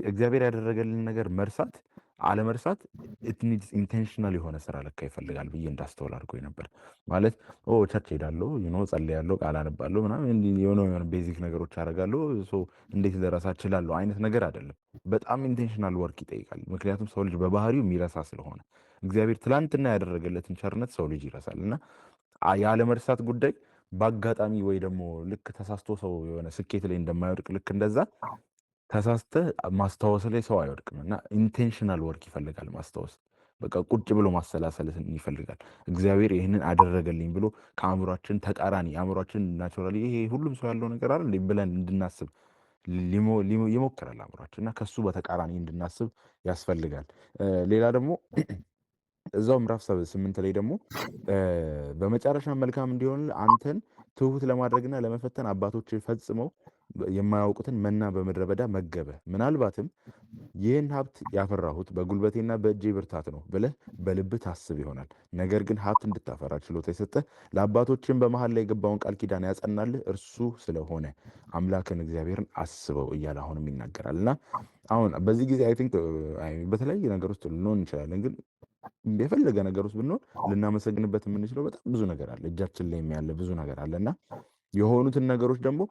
እግዚአብሔር ያደረገልን ነገር አለመርሳት ኢት ኒድስ ኢንቴንሽናል የሆነ ስራ ለካ ይፈልጋል ብዬ እንዳስተውል አድርጎኝ ነበር። ማለት ቸርች ሄዳለሁ፣ ጸልያለሁ፣ ቃል አነባለሁ ምናምን የሆነ ቤዚክ ነገሮች አደርጋለሁ፣ እንዴት ልረሳ እችላለሁ አይነት ነገር አይደለም። በጣም ኢንቴንሽናል ወርክ ይጠይቃል። ምክንያቱም ሰው ልጅ በባህሪው የሚረሳ ስለሆነ እግዚአብሔር ትላንትና ያደረገለትን ቸርነት ሰው ልጅ ይረሳል እና ያለመርሳት ጉዳይ በአጋጣሚ ወይ ደግሞ ልክ ተሳስቶ ሰው የሆነ ስኬት ላይ እንደማይወድቅ ልክ እንደዛ ተሳስተህ ማስታወስ ላይ ሰው አይወድቅም እና ኢንቴንሽናል ወርክ ይፈልጋል። ማስታወስ በቃ ቁጭ ብሎ ማሰላሰልን ይፈልጋል። እግዚአብሔር ይህንን አደረገልኝ ብሎ ከአእምሯችን ተቃራኒ አእምሯችን ናቹራሊ ይሄ ሁሉም ሰው ያለው ነገር አይደል ብለን እንድናስብ ይሞክራል አእምሯችን እና ከሱ በተቃራኒ እንድናስብ ያስፈልጋል። ሌላ ደግሞ እዛው ምዕራፍ 8 ላይ ደግሞ በመጨረሻ መልካም እንዲሆን አንተን ትሑት ለማድረግና ለመፈተን አባቶች ፈጽመው የማያውቁትን መና በምድረ በዳ መገበ። ምናልባትም ይህን ሀብት ያፈራሁት በጉልበቴና በእጄ ብርታት ነው ብለህ በልብህ ታስብ ይሆናል። ነገር ግን ሀብት እንድታፈራ ችሎታ የሰጠህ ለአባቶችን በመሀል ላይ የገባውን ቃል ኪዳን ያጸናልህ እርሱ ስለሆነ አምላክን እግዚአብሔርን አስበው እያለ አሁንም ይናገራል። እና አሁን በዚህ ጊዜ አይ ቲንክ በተለያየ ነገር ውስጥ ልንሆን እንችላለን፣ ግን የፈለገ ነገር ውስጥ ብንሆን ልናመሰግንበት የምንችለው በጣም ብዙ ነገር አለ። እጃችን ላይ ያለ ብዙ ነገር አለ እና የሆኑትን ነገሮች ደግሞ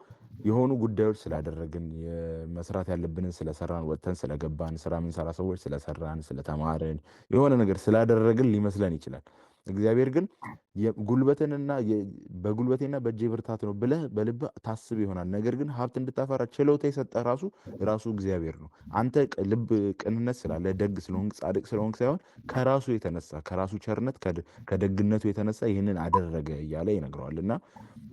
የሆኑ ጉዳዮች ስላደረግን መስራት ያለብንን ስለሰራን ወጥተን ስለገባን ስራ የምንሰራ ሰዎች ስለሰራን ስለተማርን የሆነ ነገር ስላደረግን ሊመስለን ይችላል። እግዚአብሔር ግን ጉልበትንና በጉልበቴና በእጄ ብርታት ነው ብለህ በልብህ ታስብ ይሆናል። ነገር ግን ሀብት እንድታፈራ ችሎታ የሰጠ ራሱ እግዚአብሔር ነው። አንተ ልብ ቅንነት ስላለ ደግ ስለሆንክ ጻድቅ ስለሆንክ ሳይሆን ከራሱ የተነሳ ከራሱ ቸርነት ከደግነቱ የተነሳ ይህንን አደረገ እያለ ይነግረዋል። እና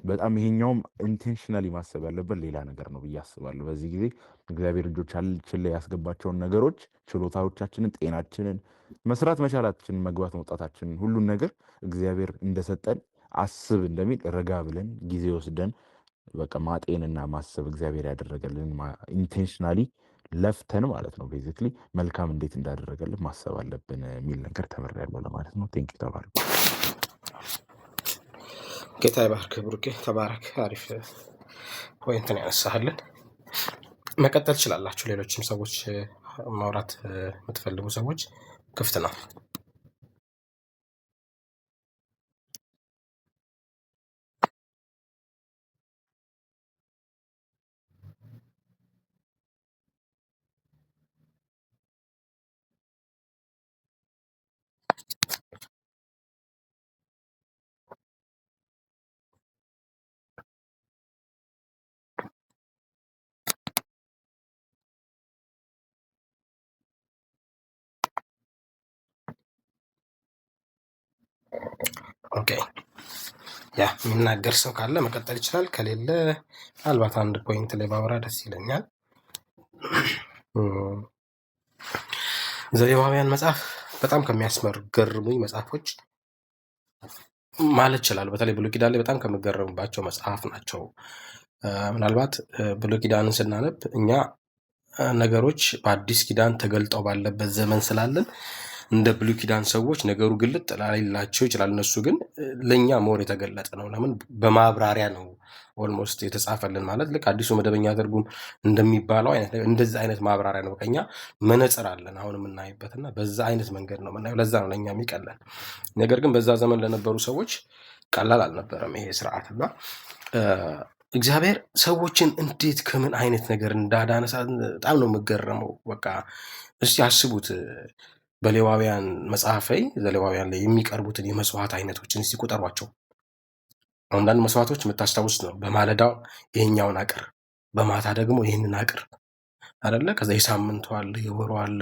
በጣም ይሄኛውም ኢንቴንሽናሊ ማሰብ ያለበት ሌላ ነገር ነው ብዬ አስባለሁ። በዚህ ጊዜ እግዚአብሔር ልጆቻችን ላይ ያስገባቸውን ነገሮች፣ ችሎታዎቻችንን፣ ጤናችንን፣ መስራት መቻላችንን፣ መግባት መውጣታችንን፣ ሁሉን ነገር እግዚአብሔር እንደሰጠን አስብ እንደሚል ረጋ ብለን ጊዜ ወስደን በቃ ማጤንና ማሰብ እግዚአብሔር ያደረገልን ኢንቴንሽናሊ ለፍተን ማለት ነው። ቤዚክሊ መልካም እንዴት እንዳደረገልን ማሰብ አለብን የሚል ነገር ተምሬያለሁ ለማለት ነው። ቴንኪው ተባረክ። ጌታ ይባርክ ብሩኬ፣ ተባረክ። አሪፍ ፖይንትን ያነሳህልን። መቀጠል ትችላላችሁ። ሌሎችም ሰዎች ማውራት የምትፈልጉ ሰዎች ክፍት ነው። ኦኬ፣ ያ የሚናገር ሰው ካለ መቀጠል ይችላል። ከሌለ ምናልባት አንድ ፖይንት ላይ ባወራ ደስ ይለኛል። ዘሌዋውያን መጽሐፍ በጣም ከሚያስገርሙኝ መጽሐፎች ማለት ይችላል። በተለይ ብሉይ ኪዳን ላይ በጣም ከመገረሙባቸው መጽሐፍ ናቸው። ምናልባት ብሉይ ኪዳንን ስናነብ እኛ ነገሮች በአዲስ ኪዳን ተገልጠው ባለበት ዘመን ስላለን እንደ ብሉይ ኪዳን ሰዎች ነገሩ ግልጥ ላይላቸው ይችላል። እነሱ ግን ለእኛ ሞር የተገለጠ ነው። ለምን? በማብራሪያ ነው ኦልሞስት የተጻፈልን። ማለት ልክ አዲሱ መደበኛ ትርጉም እንደሚባለው አይነት እንደዚህ አይነት ማብራሪያ ነው። በቀኛ መነጽር አለን አሁን የምናይበትና በዛ አይነት መንገድ ነው የምናየው። ለዛ ነው ለእኛ የሚቀለን። ነገር ግን በዛ ዘመን ለነበሩ ሰዎች ቀላል አልነበረም ይሄ ስርዓት እና እግዚአብሔር ሰዎችን እንዴት ከምን አይነት ነገር እንዳዳነሳ በጣም ነው የምገረመው። በቃ እስቲ አስቡት። በሌዋውያን መጽሐፍ ላይ ዘሌዋውያን ላይ የሚቀርቡትን የመስዋዕት አይነቶችን እስቲ ቁጠሯቸው። አንዳንድ መስዋዕቶች የምታስታውስ ነው። በማለዳው ይሄኛውን አቅር፣ በማታ ደግሞ ይህንን አቅር አይደለ? ከዛ የሳምንቱ አለ፣ የወሩ አለ፣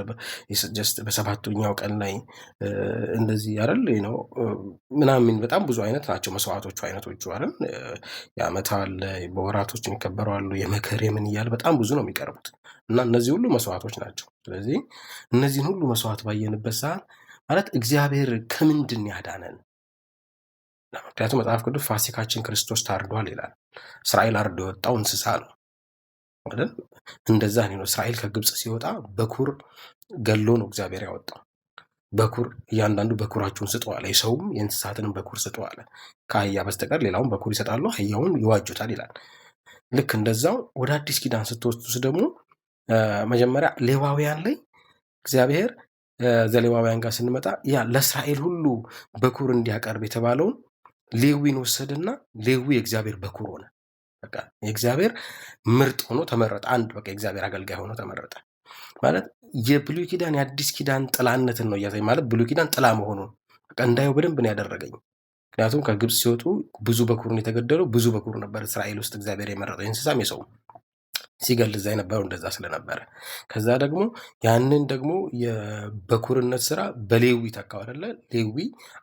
በሰባተኛው ቀን ላይ እንደዚህ አይደል ነው ምናምን። በጣም ብዙ አይነት ናቸው መስዋዕቶቹ አይነቶቹ አይደል? የዓመት አለ፣ በወራቶች የሚከበሩ አሉ፣ የመከር የምን እያለ በጣም ብዙ ነው የሚቀርቡት እና እነዚህ ሁሉ መስዋዕቶች ናቸው። ስለዚህ እነዚህን ሁሉ መስዋዕት ባየንበት ሰዓት ማለት እግዚአብሔር ከምንድን ያዳነን? ምክንያቱም መጽሐፍ ቅዱስ ፋሲካችን ክርስቶስ ታርዷል ይላል። እስራኤል አርዶ የወጣው እንስሳ ነው አይደል? እንደዛ ነው። እስራኤል ከግብፅ ሲወጣ በኩር ገሎ ነው እግዚአብሔር ያወጣው። በኩር እያንዳንዱ በኩራቸውን ስጡ አለ። የሰውም የእንስሳትንም በኩር ስጡ አለ። ከአህያ በስተቀር ሌላውን በኩር ይሰጣሉ፣ አህያውን ይዋጁታል ይላል። ልክ እንደዛው ወደ አዲስ ኪዳን ስትወስዱስ ደግሞ መጀመሪያ ሌዋውያን ላይ እግዚአብሔር ዘሌዋውያን ጋር ስንመጣ ያ ለእስራኤል ሁሉ በኩር እንዲያቀርብ የተባለውን ሌዊን ወሰድና ሌዊ የእግዚአብሔር በኩር ሆነ። በቃ የእግዚአብሔር ምርጥ ሆኖ ተመረጠ። አንድ በቃ የእግዚአብሔር አገልጋይ ሆኖ ተመረጠ። ማለት የብሉይ ኪዳን የአዲስ ኪዳን ጥላነትን ነው እያሳይ። ማለት ብሉይ ኪዳን ጥላ መሆኑን በቃ እንዳየው በደንብ ነው ያደረገኝ። ምክንያቱም ከግብፅ ሲወጡ ብዙ በኩርን የተገደለው ብዙ በኩር ነበር እስራኤል ውስጥ እግዚአብሔር የመረጠው የእንስሳም የሰውም ሲገል እዛ የነበረው እንደዛ ስለነበረ፣ ከዛ ደግሞ ያንን ደግሞ የበኩርነት ስራ በሌዊ ተካው አይደለ? ሌዊ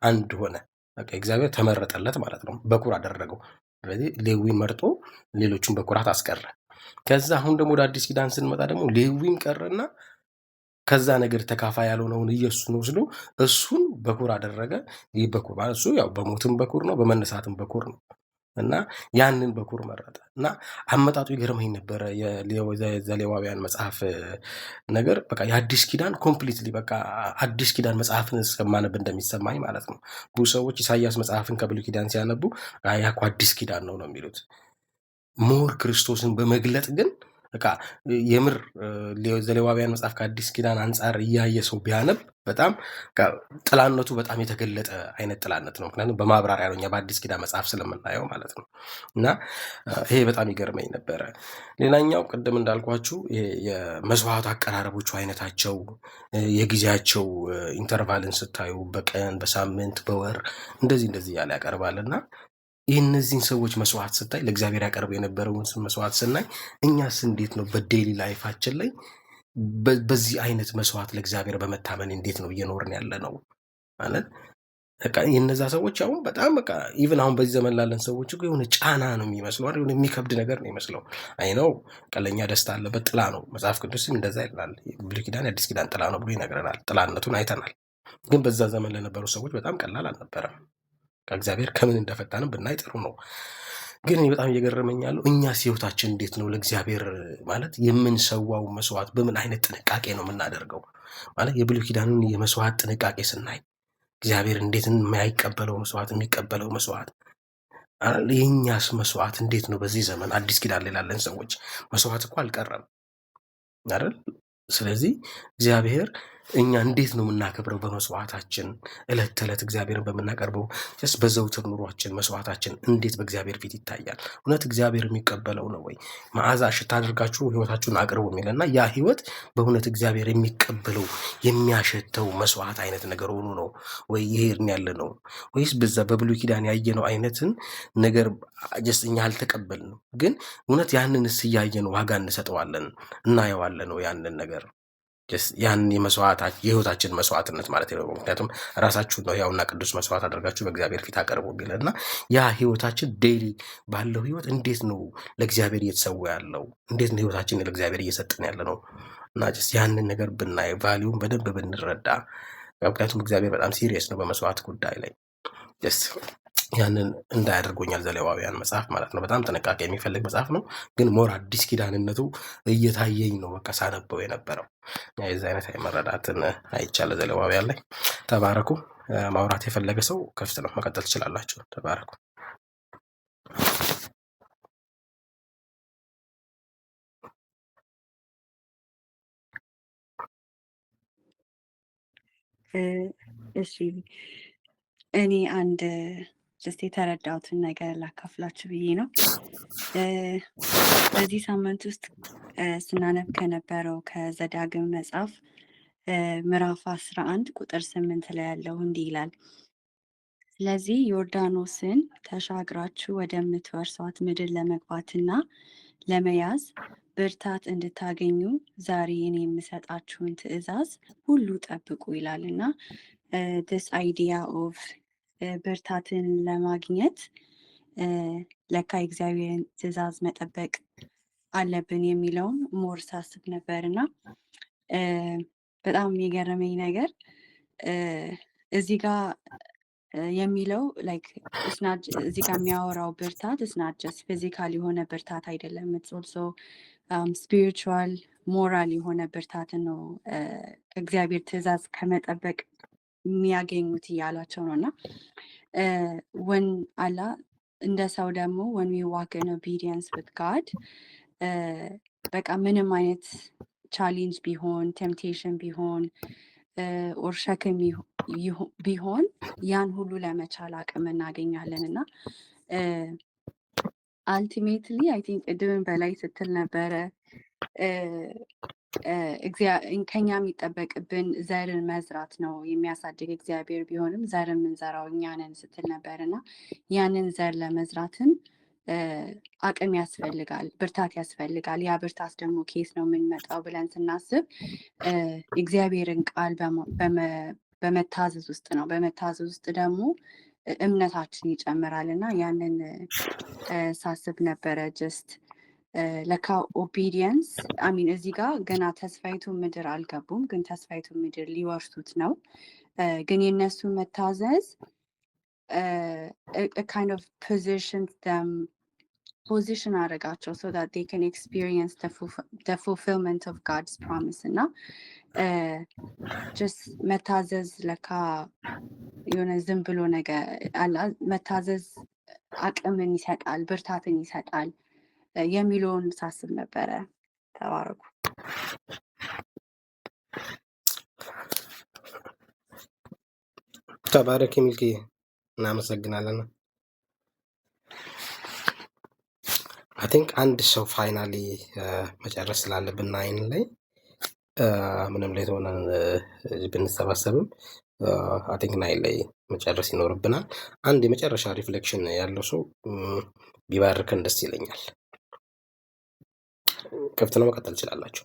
አንድ ሆነ። በቃ እግዚአብሔር ተመረጠለት ማለት ነው። በኩር አደረገው። ስለዚህ ሌዊን መርጦ ሌሎቹን በኩራት አስቀረ። ከዛ አሁን ደግሞ ወደ አዲስ ኪዳን ስንመጣ ደግሞ ሌዊም ቀረና ከዛ ነገር ተካፋይ ያልሆነውን ኢየሱስን ወስዶ እሱን በኩር አደረገ። ይህ በኩር ማለት እሱ ያው በሞትም በኩር ነው፣ በመነሳትም በኩር ነው። እና ያንን በኩር መረጠ እና አመጣጡ ይገርመኝ ነበረ። የዘሌዋውያን መጽሐፍ ነገር በቃ የአዲስ ኪዳን ኮምፕሊትሊ በቃ አዲስ ኪዳን መጽሐፍን እስከማነብ እንደሚሰማኝ ማለት ነው። ብዙ ሰዎች ኢሳያስ መጽሐፍን ከብሉይ ኪዳን ሲያነቡ ያ እኮ አዲስ ኪዳን ነው የሚሉት። ሞር ክርስቶስን በመግለጥ ግን በቃ የምር ዘሌዋውያን መጽሐፍ ከአዲስ ኪዳን አንጻር እያየ ሰው ቢያነብ በጣም ጥላነቱ በጣም የተገለጠ አይነት ጥላነት ነው። ምክንያቱም በማብራሪያ ነው እኛ በአዲስ ኪዳን መጽሐፍ ስለምናየው ማለት ነው። እና ይሄ በጣም ይገርመኝ ነበረ። ሌላኛው ቅድም እንዳልኳችሁ የመስዋዕቱ አቀራረቦቹ አይነታቸው፣ የጊዜያቸው ኢንተርቫልን ስታዩ በቀን በሳምንት በወር እንደዚህ ያለ ያቀርባል እና የእነዚህን ሰዎች መስዋዕት ስታይ ለእግዚአብሔር ያቀርቡ የነበረውን መስዋዕት ስናይ እኛስ እንዴት ነው በዴይሊ ላይፋችን ላይ በዚህ አይነት መስዋዕት ለእግዚአብሔር በመታመን እንዴት ነው እየኖርን ያለ ነው ማለት በቃ የነዛ ሰዎች አሁን በጣም በቃ ኢቭን አሁን በዚህ ዘመን ላለን ሰዎች እኮ የሆነ ጫና ነው የሚመስለው አይደል? የሆነ የሚከብድ ነገር ነው የሚመስለው። አይ ነው ቀለኛ ደስታ አለበት ጥላ ነው። መጽሐፍ ቅዱስም እንደዛ ይላል። ብሉይ ኪዳን የአዲስ ኪዳን ጥላ ነው ብሎ ይነግረናል። ጥላነቱን አይተናል። ግን በዛ ዘመን ለነበሩ ሰዎች በጣም ቀላል አልነበረም። ከእግዚአብሔር ከምን እንደፈታንም ብናይ ጥሩ ነው። ግን እኔ በጣም እየገረመኝ ያለው እኛስ ህይወታችን እንዴት ነው ለእግዚአብሔር ማለት የምንሰዋው መስዋዕት በምን አይነት ጥንቃቄ ነው የምናደርገው? ማለት የብሉይ ኪዳኑን የመስዋዕት ጥንቃቄ ስናይ እግዚአብሔር እንዴት የማይቀበለው መስዋዕት የሚቀበለው መስዋዕት፣ የእኛስ መስዋዕት እንዴት ነው? በዚህ ዘመን አዲስ ኪዳን ላይ ላለን ሰዎች መስዋዕት እኮ አልቀረም አይደል? ስለዚህ እግዚአብሔር እኛ እንዴት ነው የምናከብረው? በመስዋዕታችን እለት ተዕለት እግዚአብሔርን በምናቀርበው ስ በዘውትር ኑሯችን መስዋዕታችን እንዴት በእግዚአብሔር ፊት ይታያል? እውነት እግዚአብሔር የሚቀበለው ነው ወይ? መዓዛ ሽታ አድርጋችሁ ህይወታችሁን አቅርቡ የሚልና ያ ህይወት በእውነት እግዚአብሔር የሚቀበለው የሚያሸተው መስዋዕት አይነት ነገር ሆኖ ነው ወይ ይሄድን ያለ ነው? ወይስ በዛ በብሉይ ኪዳን ያየነው አይነትን ነገር ጀስት እኛ አልተቀበልንም? ግን እውነት ያንንስ እያየን ዋጋ እንሰጠዋለን እናየዋለን ነው ያንን ነገር ያን የህይወታችን መስዋዕትነት ማለት ነው። ምክንያቱም ራሳችሁን ነው ያውና ቅዱስ መስዋዕት አድርጋችሁ በእግዚአብሔር ፊት አቀርቡ የሚልና ያ ህይወታችን ዴይሊ ባለው ህይወት እንዴት ነው ለእግዚአብሔር እየተሰዋ ያለው? እንዴት ነው ህይወታችን ለእግዚአብሔር እየሰጠን ያለ ነው? እና ያንን ነገር ብናይ ቫሊዩም በደንብ ብንረዳ፣ ምክንያቱም እግዚአብሔር በጣም ሲሪየስ ነው በመስዋዕት ጉዳይ ላይ። ያንን እንዳያደርጎኛል ዘሌዋውያን መጽሐፍ ማለት ነው። በጣም ጥንቃቄ የሚፈልግ መጽሐፍ ነው። ግን ሞር አዲስ ኪዳንነቱ እየታየኝ ነው በቃ ሳነበው የነበረው። የዚህ አይነት መረዳትን አይቻለ ዘሌዋውያን ላይ። ተባረኩ። ማውራት የፈለገ ሰው ክፍት ነው፣ መቀጠል ትችላላችሁ። ተባረኩ። እሺ እኔ አንድ ጀስት የተረዳሁትን ነገር ላካፍላችሁ ብዬ ነው። በዚህ ሳምንት ውስጥ ስናነብ ከነበረው ከዘዳግም መጽሐፍ ምዕራፍ 11 ቁጥር 8 ላይ ያለው እንዲህ ይላል፣ ስለዚህ ዮርዳኖስን ተሻግራችሁ ወደምትወርሷት ምድር ለመግባትና ለመያዝ ብርታት እንድታገኙ ዛሬ እኔ የምሰጣችሁን ትእዛዝ ሁሉ ጠብቁ ይላል እና this idea of ብርታትን ለማግኘት ለካ እግዚአብሔርን ትእዛዝ መጠበቅ አለብን የሚለውን ሞር ሳስብ ነበር እና በጣም የገረመኝ ነገር እዚህ ጋር የሚለው ላይክ እዚህ ጋር የሚያወራው ብርታት እስናት ጀስት ፊዚካል የሆነ ብርታት አይደለም። ኢትስ ኦልሶ ስፒሪቹዋል ሞራል የሆነ ብርታትን ነው እግዚአብሔር ትእዛዝ ከመጠበቅ የሚያገኙት እያላቸው ነው እና ወን አላ እንደ ሰው ደግሞ when we walk in obedience with God በቃ ምንም አይነት ቻሌንጅ ቢሆን ቴምፕቴሽን ቢሆን ኦር ሸክም ቢሆን ያን ሁሉ ለመቻል አቅም እናገኛለን እና አልቲሜትሊ አይ ቲንክ ቅድምን በላይ ስትል ነበረ ከኛ የሚጠበቅብን ዘርን መዝራት ነው የሚያሳድግ እግዚአብሔር ቢሆንም ዘር የምንዘራው እኛ ነን ስትል ነበር እና ያንን ዘር ለመዝራትን አቅም ያስፈልጋል፣ ብርታት ያስፈልጋል። ያ ብርታት ደግሞ ኬስ ነው የምንመጣው ብለን ስናስብ እግዚአብሔርን ቃል በመታዘዝ ውስጥ ነው። በመታዘዝ ውስጥ ደግሞ እምነታችን ይጨምራል እና ያንን ሳስብ ነበረ ጀስት ለካ ኦቢዲየንስ አሚን እዚህ ጋር ገና ተስፋይቱ ምድር አልገቡም፣ ግን ተስፋይቱ ምድር ሊወርሱት ነው። ግን የነሱ መታዘዝ it kind of position አደረጋቸው so that they can experience the fulfillment of God's promise እና just መታዘዝ ለካ የሆነ ዝም ብሎ ነገር አላ መታዘዝ አቅምን ይሰጣል ብርታትን ይሰጣል የሚለውን ሳስብ ነበረ። ተባረኩ። ተባረክ ሚልኪ እናመሰግናለን። አይ ቲንክ አንድ ሰው ፋይናሊ መጨረስ ስላለብን አይን ላይ ምንም ላይ ሆነን ብንሰባሰብም አይ ቲንክ ናይን ላይ መጨረስ ይኖርብናል። አንድ የመጨረሻ ሪፍሌክሽን ያለው ሰው ቢባርከን ደስ ይለኛል። ክፍት ነው፣ መቀጠል ትችላላችሁ።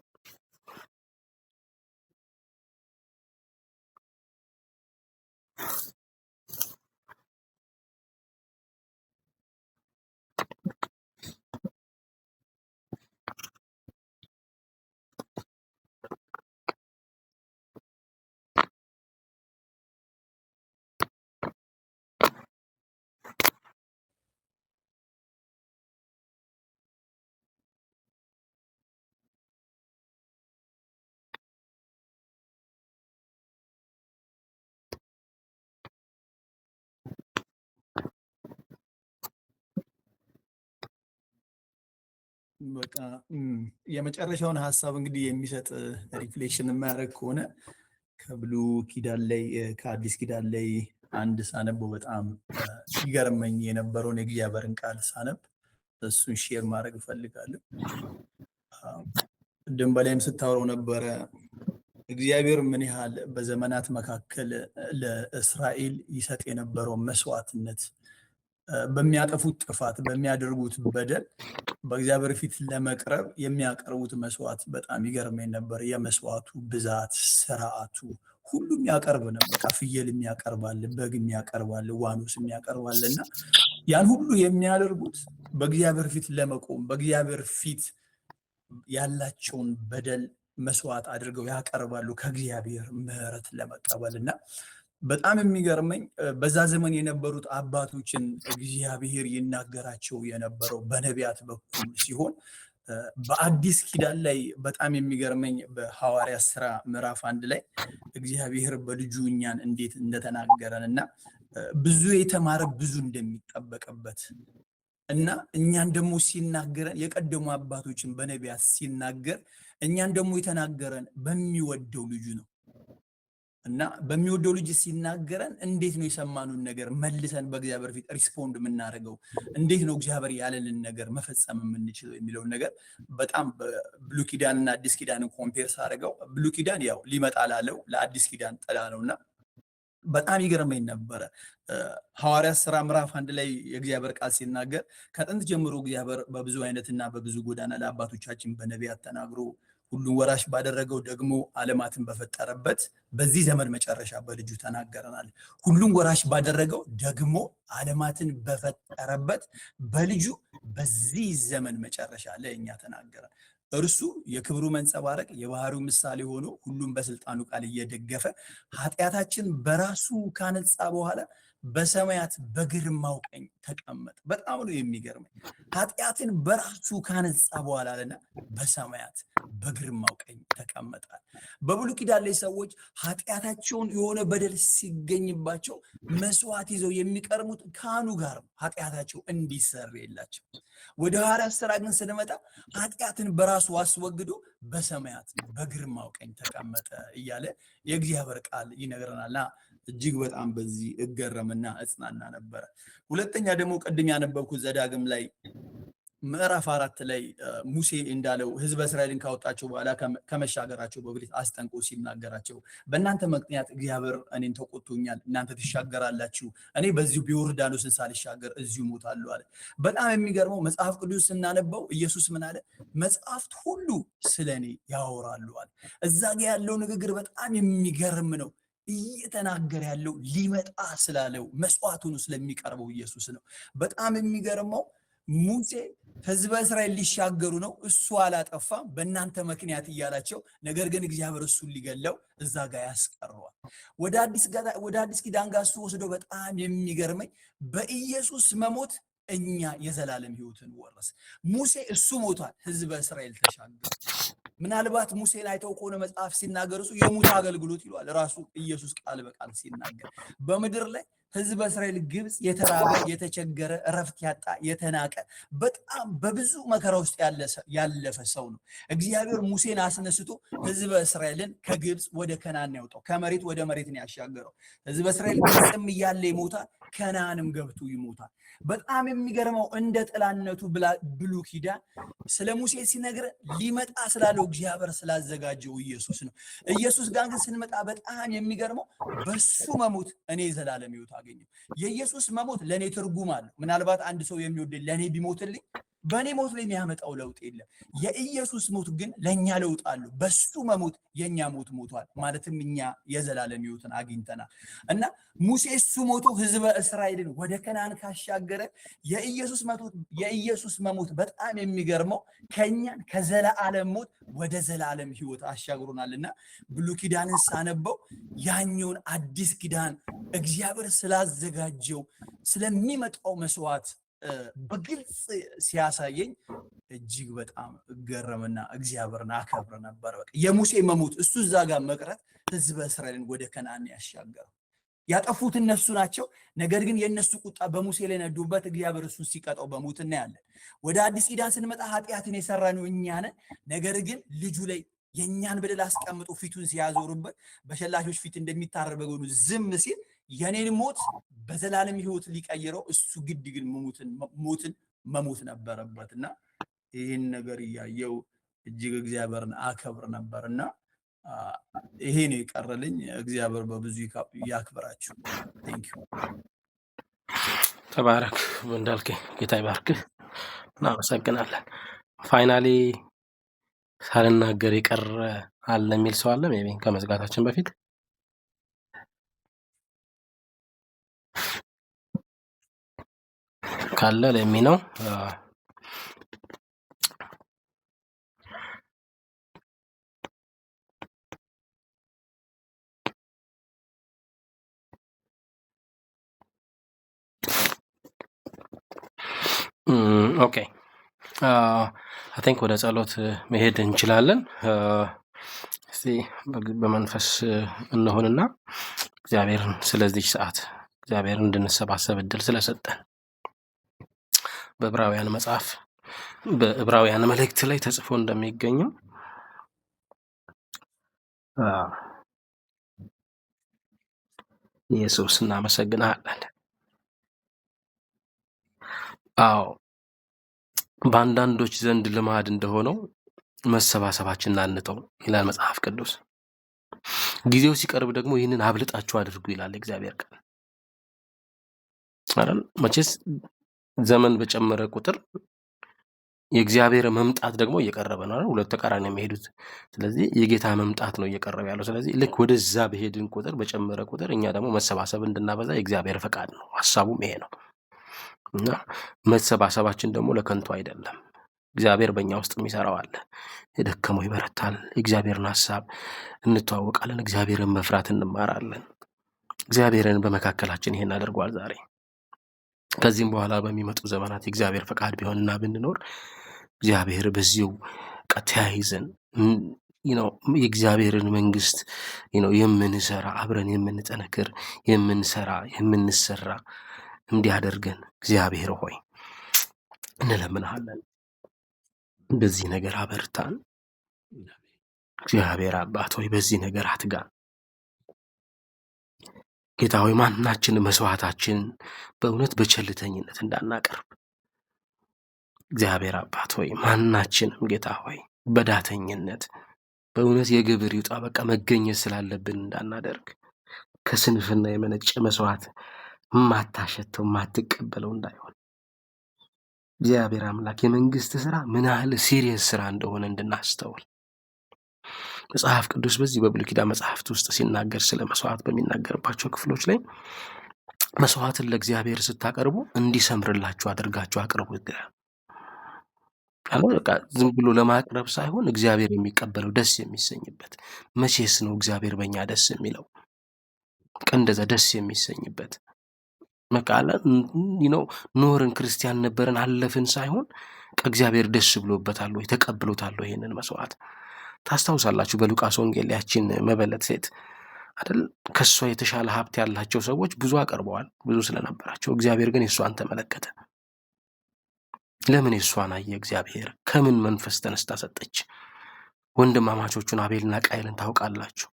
በቃ የመጨረሻውን ሀሳብ እንግዲህ የሚሰጥ ሪፍሌክሽን የማያደርግ ከሆነ ከብሉይ ኪዳን ላይ ከአዲስ ኪዳን ላይ አንድ ሳነበው በጣም ይገርመኝ የነበረውን የእግዚአብሔርን ቃል ሳነብ እሱን ሼር ማድረግ እፈልጋለሁ። ቅድም በላይም ስታወራው ነበረ እግዚአብሔር ምን ያህል በዘመናት መካከል ለእስራኤል ይሰጥ የነበረው መስዋዕትነት በሚያጠፉት ጥፋት በሚያደርጉት በደል በእግዚአብሔር ፊት ለመቅረብ የሚያቀርቡት መስዋዕት በጣም ይገርመኝ ነበር። የመስዋዕቱ ብዛት፣ ስርዓቱ ሁሉም ያቀርብ ነበር። ፍየል የሚያቀርባል፣ በግ የሚያቀርባል፣ ዋኖስ የሚያቀርባል እና ያን ሁሉ የሚያደርጉት በእግዚአብሔር ፊት ለመቆም በእግዚአብሔር ፊት ያላቸውን በደል መስዋዕት አድርገው ያቀርባሉ ከእግዚአብሔር ምሕረት ለመቀበል እና በጣም የሚገርመኝ በዛ ዘመን የነበሩት አባቶችን እግዚአብሔር ይናገራቸው የነበረው በነቢያት በኩል ሲሆን በአዲስ ኪዳን ላይ በጣም የሚገርመኝ በሐዋርያት ሥራ ምዕራፍ 1 ላይ እግዚአብሔር በልጁ እኛን እንዴት እንደተናገረን እና ብዙ የተማረ ብዙ እንደሚጠበቅበት እና እኛን ደግሞ ሲናገረን የቀደሙ አባቶችን በነቢያት ሲናገር እኛን ደግሞ የተናገረን በሚወደው ልጁ ነው እና በሚወደው ልጅ ሲናገረን እንዴት ነው የሰማኑን ነገር መልሰን በእግዚአብሔር ፊት ሪስፖንድ የምናደርገው? እንዴት ነው እግዚአብሔር ያለንን ነገር መፈጸም የምንችለው የሚለውን ነገር በጣም ብሉይ ኪዳንና አዲስ ኪዳንን ኮምፔር ሳደርገው ብሉይ ኪዳን ያው ሊመጣ ላለው ለአዲስ ኪዳን ጥላ ነውና በጣም ይገርመኝ ነበረ። ሐዋርያት ሥራ ምዕራፍ 1 ላይ የእግዚአብሔር ቃል ሲናገር ከጥንት ጀምሮ እግዚአብሔር በብዙ አይነትና በብዙ ጎዳና ለአባቶቻችን በነቢያት ተናግሮ ሁሉን ወራሽ ባደረገው ደግሞ ዓለማትን በፈጠረበት በዚህ ዘመን መጨረሻ በልጁ ተናገረናል። ሁሉን ወራሽ ባደረገው ደግሞ ዓለማትን በፈጠረበት በልጁ በዚህ ዘመን መጨረሻ ለእኛ ተናገረን። እርሱ የክብሩ መንጸባረቅ የባህሪው ምሳሌ ሆኖ ሁሉም በስልጣኑ ቃል እየደገፈ ኃጢአታችን በራሱ ካነጻ በኋላ በሰማያት በግርማው ቀኝ ተቀመጠ። በጣም ነው የሚገርመኝ። ኃጢአትን በራሱ ካነጻ በኋላ አለና በሰማያት በግርማው ቀኝ ተቀመጣል። በብሉይ ኪዳን ላይ ሰዎች ኃጢአታቸውን የሆነ በደል ሲገኝባቸው መስዋዕት ይዘው የሚቀርቡት ካህኑ ጋር ነው፣ ኃጢአታቸው እንዲሰረይላቸው። ወደ ሐዋርያት ሥራ ግን ስንመጣ ኃጢአትን በራሱ አስወግዶ በሰማያት በግርማው ቀኝ ተቀመጠ እያለ የእግዚአብሔር ቃል ይነግረናልና እጅግ በጣም በዚህ እገረምና እጽናና ነበረ። ሁለተኛ ደግሞ ቅድም ያነበብኩት ዘዳግም ላይ ምዕራፍ 4 ላይ ሙሴ እንዳለው ሕዝበ እስራኤልን ካወጣቸው በኋላ ከመሻገራቸው በፊት አስጠንቆ ሲናገራቸው በእናንተ ምክንያት እግዚአብሔር እኔን ተቆጥቶኛል፣ እናንተ ትሻገራላችሁ፣ እኔ በዚሁ በዮርዳኖስን ሳልሻገር እዚሁ እሞታለሁ አለ። በጣም የሚገርመው መጽሐፍ ቅዱስ ስናነበው ኢየሱስ ምን አለ? መጽሐፍት ሁሉ ስለኔ ያወራሉ አለ። እዛ ጋር ያለው ንግግር በጣም የሚገርም ነው። እየተናገረ ያለው ሊመጣ ስላለው መስዋዕቱን ስለሚቀርበው ኢየሱስ ነው። በጣም የሚገርመው ሙሴ ህዝበ እስራኤል ሊሻገሩ ነው፣ እሱ አላጠፋም በእናንተ ምክንያት እያላቸው፣ ነገር ግን እግዚአብሔር እሱን ሊገለው እዛ ጋር ያስቀረዋል። ወደ አዲስ ኪዳን ጋር እሱ ወስዶ በጣም የሚገርመኝ በኢየሱስ መሞት እኛ የዘላለም ህይወትን ወረስ። ሙሴ እሱ ሞቷል፣ ህዝበ እስራኤል ተሻገሩ። ምናልባት ሙሴን አይተው ከሆነ መጽሐፍ ሲናገር እሱ የሙት አገልግሎት ይሏል ራሱ ኢየሱስ ቃል በቃል ሲናገር። በምድር ላይ ህዝበ እስራኤል ግብፅ የተራበ የተቸገረ እረፍት ያጣ የተናቀ በጣም በብዙ መከራ ውስጥ ያለፈ ሰው ነው። እግዚአብሔር ሙሴን አስነስቶ ህዝበ እስራኤልን ከግብፅ ወደ ከናን ያወጣው፣ ከመሬት ወደ መሬት ነው ያሻገረው። ህዝበ እስራኤል ግብፅም እያለ ይሞታል፣ ከናንም ገብቶ ይሞታል። በጣም የሚገርመው እንደ ጥላነቱ ብሉይ ኪዳን ስለ ሙሴ ሲነግረን ሊመጣ ስላለው እግዚአብሔር ስላዘጋጀው ኢየሱስ ነው። ኢየሱስ ጋር ግን ስንመጣ በጣም የሚገርመው በሱ መሞት እኔ ዘላለም ህይወት አገኘው። የኢየሱስ መሞት ለኔ ትርጉም አለው። ምናልባት አንድ ሰው የሚወደኝ ለኔ ቢሞትልኝ በኔ ሞት ላይ የሚያመጣው ለውጥ የለም። የኢየሱስ ሞት ግን ለኛ ለውጥ አለው። በሱ መሞት የኛ ሞት ሞቷል፣ ማለትም እኛ የዘላለም ህይወትን አግኝተናል። እና ሙሴ እሱ ሞቶ ህዝበ እስራኤልን ወደ ከናን ካሻገረ የኢየሱስ መሞት በጣም የሚገርመው ከኛን ከዘላለም ሞት ወደ ዘላለም ህይወት አሻግሮናልና ብሉይ ኪዳንን ሳነበው ያኛውን አዲስ ኪዳን እግዚአብሔር ስላዘጋጀው ስለሚመጣው መስዋዕት በግልጽ ሲያሳየኝ እጅግ በጣም እገረምና እግዚአብሔርን አከብር ነበር። በቃ የሙሴ መሞት እሱ እዛ ጋር መቅረት ህዝበ እስራኤልን ወደ ከናን ያሻገረው። ያጠፉት እነሱ ናቸው። ነገር ግን የነሱ ቁጣ በሙሴ ላይ ነዶበት እግዚአብሔር እሱን ሲቀጣው በሞት እናያለን። ወደ አዲስ ኪዳን ስንመጣ ኃጢአትን የሰራነው እኛ ነን። ነገር ግን ልጁ ላይ የኛን በደል አስቀምጦ ፊቱን ሲያዞርበት በሸላቾች ፊት እንደሚታረድ በግ ሆኖ ዝም ሲል የኔን ሞት በዘላለም ህይወት ሊቀይረው እሱ ግድ ግን ሞትን መሞት ነበረበትና ይህን ነገር እያየው እጅግ እግዚአብሔርን አከብር ነበርና ይሄ ነው የቀረልኝ። እግዚአብሔር በብዙ ያክብራችሁ። ቴንክ ዩ። ተባረክ እንዳልክ፣ ጌታ ይባርክህ። እናመሰግናለን። ፋይናሊ ሳልናገር የቀረ አለ የሚል ሰው አለ? ሜቢ ከመዝጋታችን በፊት ካለ ለሚ ነው። ኦኬ አይ ቲንክ ወደ ጸሎት መሄድ እንችላለን። እስቲ በመንፈስ እንሆንና እግዚአብሔርን ስለዚህ ሰዓት እግዚአብሔር እንድንሰባሰብ እድል ስለሰጠን በዕብራውያን መጽሐፍ በዕብራውያን መልእክት ላይ ተጽፎ እንደሚገኘው ኢየሱስ እናመሰግናለን። አዎ በአንዳንዶች ዘንድ ልማድ እንደሆነው መሰባሰባችንን አንተው ይላል መጽሐፍ ቅዱስ። ጊዜው ሲቀርብ ደግሞ ይህንን አብልጣችሁ አድርጉ ይላል እግዚአብሔር ቃል አይደል? መቼስ ዘመን በጨመረ ቁጥር የእግዚአብሔር መምጣት ደግሞ እየቀረበ ነው አይደል? ሁለት ተቃራኒ የሚሄዱት። ስለዚህ የጌታ መምጣት ነው እየቀረበ ያለው። ስለዚህ ልክ ወደዛ በሄድን ቁጥር በጨመረ ቁጥር እኛ ደግሞ መሰባሰብ እንድናበዛ የእግዚአብሔር ፈቃድ ነው። ሐሳቡም ይሄ ነው እና መሰባሰባችን ደግሞ ለከንቱ አይደለም። እግዚአብሔር በእኛ ውስጥ የሚሰራው አለ። የደከመው ይበረታል። የእግዚአብሔርን ሐሳብ እንተዋወቃለን። እግዚአብሔርን መፍራት እንማራለን። እግዚአብሔርን በመካከላችን ይሄን አድርጓል ዛሬ። ከዚህም በኋላ በሚመጡ ዘመናት የእግዚአብሔር ፈቃድ ቢሆንና ብንኖር እግዚአብሔር በዚሁ ተያይዘን የእግዚአብሔርን መንግስት የምንሰራ አብረን የምንጠነክር የምንሰራ እንዲያደርገን እግዚአብሔር ሆይ እንለምንሃለን። በዚህ ነገር አበርታን። እግዚአብሔር አባት ሆይ በዚህ ነገር አትጋን። ጌታ ሆይ ማናችን መስዋዕታችን በእውነት በቸልተኝነት እንዳናቀርብ እግዚአብሔር አባት ሆይ ማናችንም ጌታ ሆይ በዳተኝነት በእውነት የግብር ይውጣ በቃ መገኘት ስላለብን እንዳናደርግ ከስንፍና የመነጨ መስዋዕት ማታሸተው ማትቀበለው እንዳይሆን እግዚአብሔር አምላክ የመንግስት ስራ ምን ያህል ሲሪየስ ስራ እንደሆነ እንድናስተውል መጽሐፍ ቅዱስ በዚህ በብሉይ ኪዳን መጽሐፍት ውስጥ ሲናገር ስለ መስዋዕት በሚናገርባቸው ክፍሎች ላይ መስዋዕትን ለእግዚአብሔር ስታቀርቡ እንዲሰምርላችሁ አድርጋችሁ አቅርቡ ይላል። በቃ ዝም ብሎ ለማቅረብ ሳይሆን እግዚአብሔር የሚቀበለው ደስ የሚሰኝበት። መቼስ ነው እግዚአብሔር በእኛ ደስ የሚለው? እንደዛ ደስ የሚሰኝበት በቃ ኖርን፣ ክርስቲያን ነበርን፣ አለፍን ሳይሆን እግዚአብሔር ደስ ብሎበታል ወይ ተቀብሎታል ወይ ይሄንን መስዋዕት? ታስታውሳላችሁ በሉቃስ ወንጌል ያችን መበለት ሴት አይደል? ከሷ የተሻለ ሀብት ያላቸው ሰዎች ብዙ አቀርበዋል፣ ብዙ ስለነበራቸው። እግዚአብሔር ግን የሷን ተመለከተ። ለምን የሷን አየ እግዚአብሔር? ከምን መንፈስ ተነስታ ሰጠች? ወንድማማቾቹን አቤልና ቃየልን ታውቃላችሁ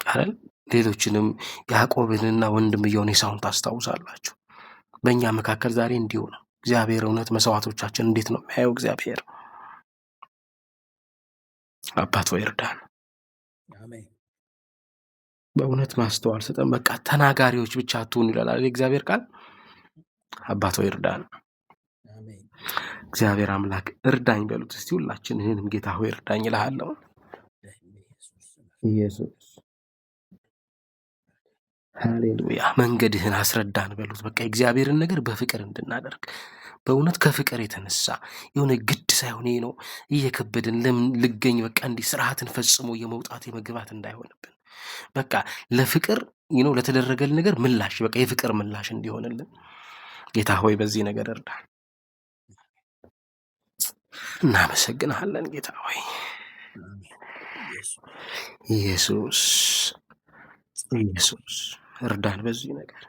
አይደል? ሌሎችንም ያዕቆብንና ወንድምየውን ኤሳውን ታስታውሳላችሁ። በእኛ መካከል ዛሬ እንዲሁ ነው። እግዚአብሔር እውነት መስዋዕቶቻችን እንዴት ነው የሚያየው? እግዚአብሔር አባት ወይ እርዳን። አሜን። በእውነት ማስተዋል ስጠን። በቃ ተናጋሪዎች ብቻ አትሁኑ ይላል የእግዚአብሔር ቃል። አባት ወይ እርዳን። አሜን። እግዚአብሔር አምላክ እርዳኝ በሉት እስቲ ሁላችን። ይህንም ጌታ ሆይ እርዳኝ እልሃለሁ። ኢየሱስ ሃሌሉያ። መንገድህን አስረዳን በሉት። በቃ እግዚአብሔርን ነገር በፍቅር እንድናደርግ በእውነት ከፍቅር የተነሳ የሆነ ግድ ሳይሆን ነው እየከበድን ለምን ልገኝ በቃ እንዲህ ስርዓትን ፈጽሞ የመውጣት የመግባት እንዳይሆንብን በቃ ለፍቅር ለተደረገልን ነገር ምላሽ በቃ የፍቅር ምላሽ እንዲሆንልን ጌታ ሆይ በዚህ ነገር እርዳን። እናመሰግናለን ጌታ ሆይ። ኢየሱስ ኢየሱስ እርዳን በዚህ ነገር።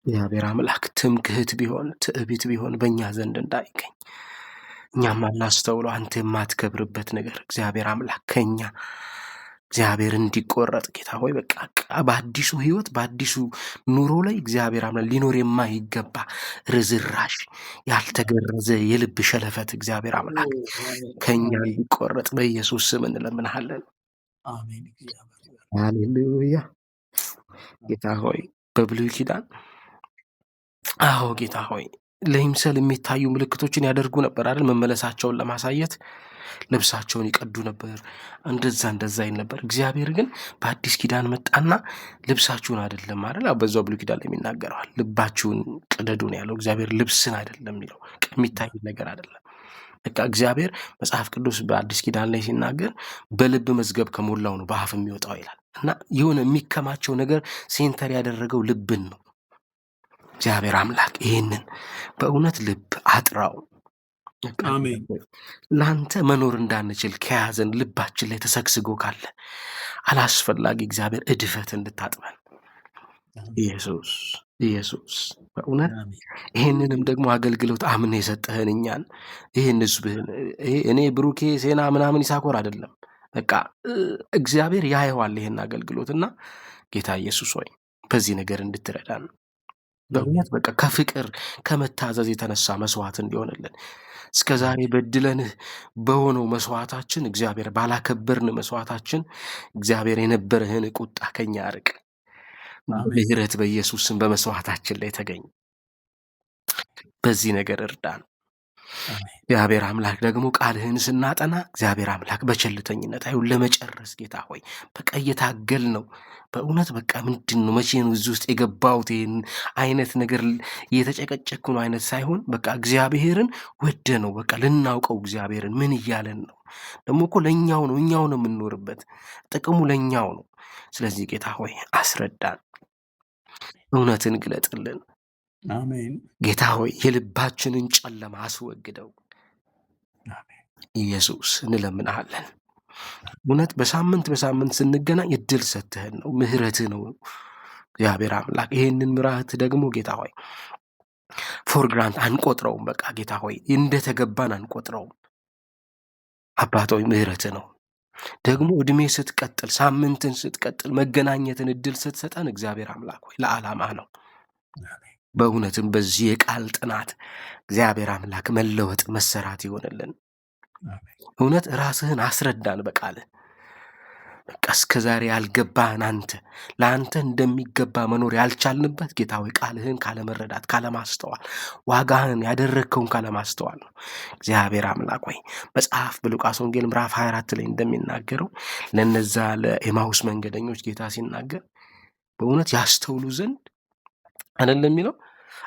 እግዚአብሔር አምላክ ትምክህት ቢሆን ትዕቢት ቢሆን በእኛ ዘንድ እንዳይገኝ እኛም አናስተውለው አንተ የማትከብርበት ነገር እግዚአብሔር አምላክ ከኛ እግዚአብሔር እንዲቆረጥ ጌታ ሆይ በቃ በአዲሱ ህይወት በአዲሱ ኑሮ ላይ እግዚአብሔር አምላክ ሊኖር የማይገባ ርዝራሽ ያልተገረዘ የልብ ሸለፈት እግዚአብሔር አምላክ ከኛ እንዲቆረጥ በኢየሱስ ስም እንለምንሃለን። አሜን። ሃሌሉያ። ጌታ ሆይ በብሉይ ኪዳን አዎ ጌታ ሆይ ለይምሰል የሚታዩ ምልክቶችን ያደርጉ ነበር አይደል? መመለሳቸውን ለማሳየት ልብሳቸውን ይቀዱ ነበር፣ እንደዛ ይል ነበር። እግዚአብሔር ግን በአዲስ ኪዳን መጣና ልብሳችሁን አይደለም አይደል? በዛው ብሉይ ኪዳን ላይ የሚናገረዋል። ልባችሁን ቅደዱ ነው ያለው እግዚአብሔር። ልብስን አይደለም የሚለው የሚታይ ነገር አይደለም። በቃ እግዚአብሔር መጽሐፍ ቅዱስ በአዲስ ኪዳን ላይ ሲናገር በልብ መዝገብ ከሞላው ነው በአፍ የሚወጣው ይላል። እና የሆነ የሚከማቸው ነገር ሴንተር ያደረገው ልብን ነው። እግዚአብሔር አምላክ ይህንን በእውነት ልብ አጥራው። አሜን። ለአንተ መኖር እንዳንችል ከያዘን ልባችን ላይ ተሰግስጎ ካለ አላስፈላጊ እግዚአብሔር እድፈት እንድታጥበን ኢየሱስ ኢየሱስ በእውነት ይህንንም ደግሞ አገልግሎት አምነ የሰጠህን እኛን ይህን ህዝብህን እኔ ብሩኬ ሴና ምናምን ይሳኮር አይደለም በቃ እግዚአብሔር ያየዋል ይህን አገልግሎትና ጌታ ኢየሱስ ሆይ በዚህ ነገር እንድትረዳን በእውነት በቃ ከፍቅር ከመታዘዝ የተነሳ መስዋዕት እንዲሆንልን እስከ ዛሬ በድለንህ በሆነው መስዋዕታችን እግዚአብሔር ባላከበርን መስዋዕታችን እግዚአብሔር የነበረህን ቁጣ ከኛ አርቅ። ምህረት በኢየሱስ ስም በመስዋዕታችን ላይ ተገኝ። በዚህ ነገር እርዳን። እግዚአብሔር አምላክ ደግሞ ቃልህን ስናጠና እግዚአብሔር አምላክ በቸልተኝነት አይሁን ለመጨረስ ጌታ ሆይ በቃ እየታገል ነው በእውነት በቃ ምንድን ነው መቼ ነው እዚህ ውስጥ የገባሁት ይህን አይነት ነገር እየተጨቀጨኩ ነው አይነት ሳይሆን በቃ እግዚአብሔርን ወደ ነው በቃ ልናውቀው እግዚአብሔርን ምን እያለን ነው ደግሞ እኮ ለእኛው ነው እኛው ነው የምንኖርበት ጥቅሙ ለእኛው ነው። ስለዚህ ጌታ ሆይ አስረዳን፣ እውነትን ግለጥልን። አሜን። ጌታ ሆይ የልባችንን ጨለማ አስወግደው ኢየሱስ እንለምንሃለን። እውነት በሳምንት ስንገናኝ እድል ሰጥተህን ነው፣ ምህረትህ ነው እግዚአብሔር አምላክ። ይህንን ምሕረት ደግሞ ጌታ ሆይ ፎር ግራንት አንቆጥረውም። በቃ ጌታ ሆይ እንደተገባን አንቆጥረውም። አባት ሆይ ምህረትህ ነው ደግሞ እድሜ ስትቀጥል ሳምንትን ስትቀጥል መገናኘትን እድል ስትሰጠን እግዚአብሔር አምላክ ሆይ ለዓላማ ነው። በእውነትም በዚህ የቃል ጥናት እግዚአብሔር አምላክ መለወጥ መሰራት ይሆንልን። እውነት ራስህን አስረዳን በቃልህ። በቃ እስከ ዛሬ ያልገባህን አንተ ለአንተ እንደሚገባ መኖር ያልቻልንበት ጌታ ሆይ ቃልህን ካለመረዳት ካለማስተዋል ዋጋህን ያደረግከውን ካለማስተዋል ነው። እግዚአብሔር አምላክ ሆይ መጽሐፍ በሉቃስ ወንጌል ምዕራፍ 24 ላይ እንደሚናገረው ለነዛ ለኤማውስ መንገደኞች ጌታ ሲናገር በእውነት ያስተውሉ ዘንድ አይደለም የሚለው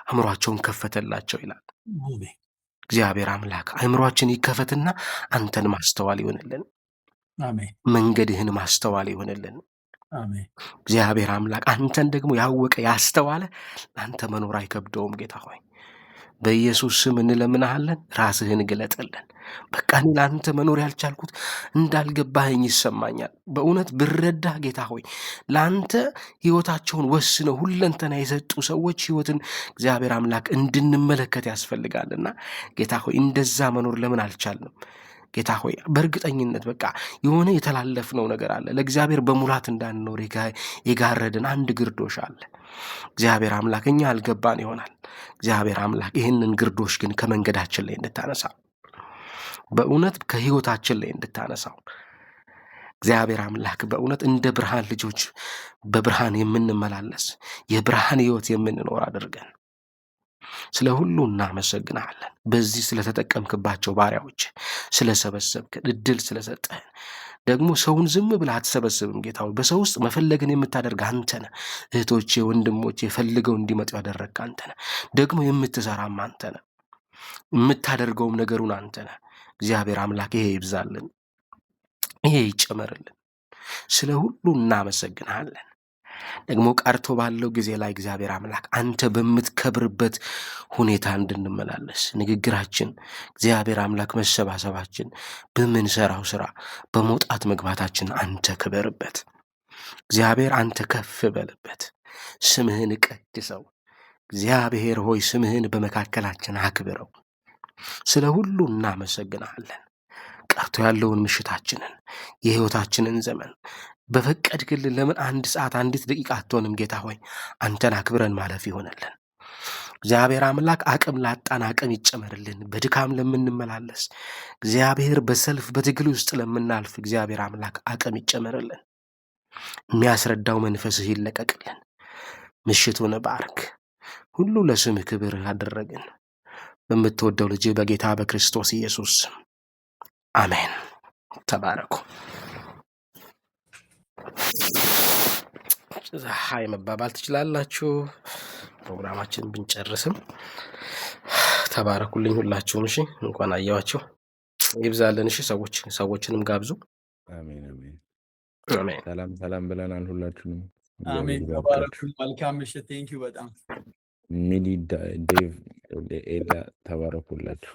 አእምሯቸውን ከፈተላቸው ይላል። አሜን እግዚአብሔር አምላክ አእምሯችን ይከፈትና አንተን ማስተዋል ይሆንልን፣ አሜን መንገድህን ማስተዋል ይሆንልን። አሜን እግዚአብሔር አምላክ አንተን ደግሞ ያወቀ ያስተዋለ አንተ መኖር አይከብደውም። ጌታ ሆይ በኢየሱስ ስም እንለምናሃለን፣ ራስህን ግለጥልን። በቃ እኔ ለአንተ መኖር ያልቻልኩት እንዳልገባህኝ ይሰማኛል። በእውነት ብረዳህ ጌታ ሆይ ለአንተ ሕይወታቸውን ወስነው ሁለንተና የሰጡ ሰዎች ሕይወትን እግዚአብሔር አምላክ እንድንመለከት ያስፈልጋልና ጌታ ሆይ እንደዛ መኖር ለምን አልቻልንም? ጌታ ሆይ በእርግጠኝነት በቃ የሆነ የተላለፍነው ነገር አለ። ለእግዚአብሔር በሙላት እንዳንኖር የጋረድን አንድ ግርዶሽ አለ። እግዚአብሔር አምላክ እኛ አልገባን ይሆናል። እግዚአብሔር አምላክ ይህንን ግርዶሽ ግን ከመንገዳችን ላይ እንድታነሳው፣ በእውነት ከሕይወታችን ላይ እንድታነሳው እግዚአብሔር አምላክ በእውነት እንደ ብርሃን ልጆች በብርሃን የምንመላለስ የብርሃን ሕይወት የምንኖር አድርገን። ስለ ሁሉ እናመሰግናለን። በዚህ ስለተጠቀምክባቸው ባሪያዎች ስለሰበሰብከን እድል ስለሰጠህን ደግሞ ሰውን ዝም ብለህ አትሰበስብም ጌታ ሆይ። በሰው ውስጥ መፈለግን የምታደርግ አንተ ነህ። እህቶቼ ወንድሞቼ ፈልገው እንዲመጡ ያደረግክ አንተ ነህ። ደግሞ የምትሰራም አንተ ነህ። የምታደርገውም ነገሩን አንተ ነህ። እግዚአብሔር አምላክ ይሄ ይብዛልን፣ ይሄ ይጨመርልን። ስለ ሁሉ እናመሰግናለን። ደግሞ ቀርቶ ባለው ጊዜ ላይ እግዚአብሔር አምላክ አንተ በምትከብርበት ሁኔታ እንድንመላለስ ንግግራችን እግዚአብሔር አምላክ መሰባሰባችን፣ በምንሰራው ስራ በመውጣት መግባታችን አንተ ክበርበት። እግዚአብሔር አንተ ከፍ በልበት። ስምህን ቀድሰው። እግዚአብሔር ሆይ ስምህን በመካከላችን አክብረው። ስለ ሁሉ እናመሰግናለን። ቀርቶ ያለውን ምሽታችንን የሕይወታችንን ዘመን በፈቀድክልን ለምን አንድ ሰዓት አንዲት ደቂቃ አትሆንም ጌታ ሆይ አንተን አክብረን ማለፍ ይሆነልን። እግዚአብሔር አምላክ አቅም ላጣን አቅም ይጨመርልን። በድካም ለምንመላለስ እግዚአብሔር በሰልፍ በትግል ውስጥ ለምናልፍ እግዚአብሔር አምላክ አቅም ይጨመርልን። የሚያስረዳው መንፈስህ ይለቀቅልን። ምሽቱን ባርክ። ሁሉ ለስምህ ክብር አደረግን በምትወደው ልጅ በጌታ በክርስቶስ ኢየሱስ አሜን። ተባረኩ። ሀይ መባባል ትችላላችሁ። ፕሮግራማችን ብንጨርስም ተባረኩልኝ ሁላችሁም። እሺ እንኳን አየዋችሁ። ይብዛልን። እሺ ሰዎችንም ጋብዙ። አሜን አሜን አሜን። ሰላም ሰላም ብለናል ሁላችሁንም። አሜን። ተባረኩ። መልካም ምሽት። ቴንኪው በጣም ሚሊ ዴቭ ኤላ ተባረኩላችሁ።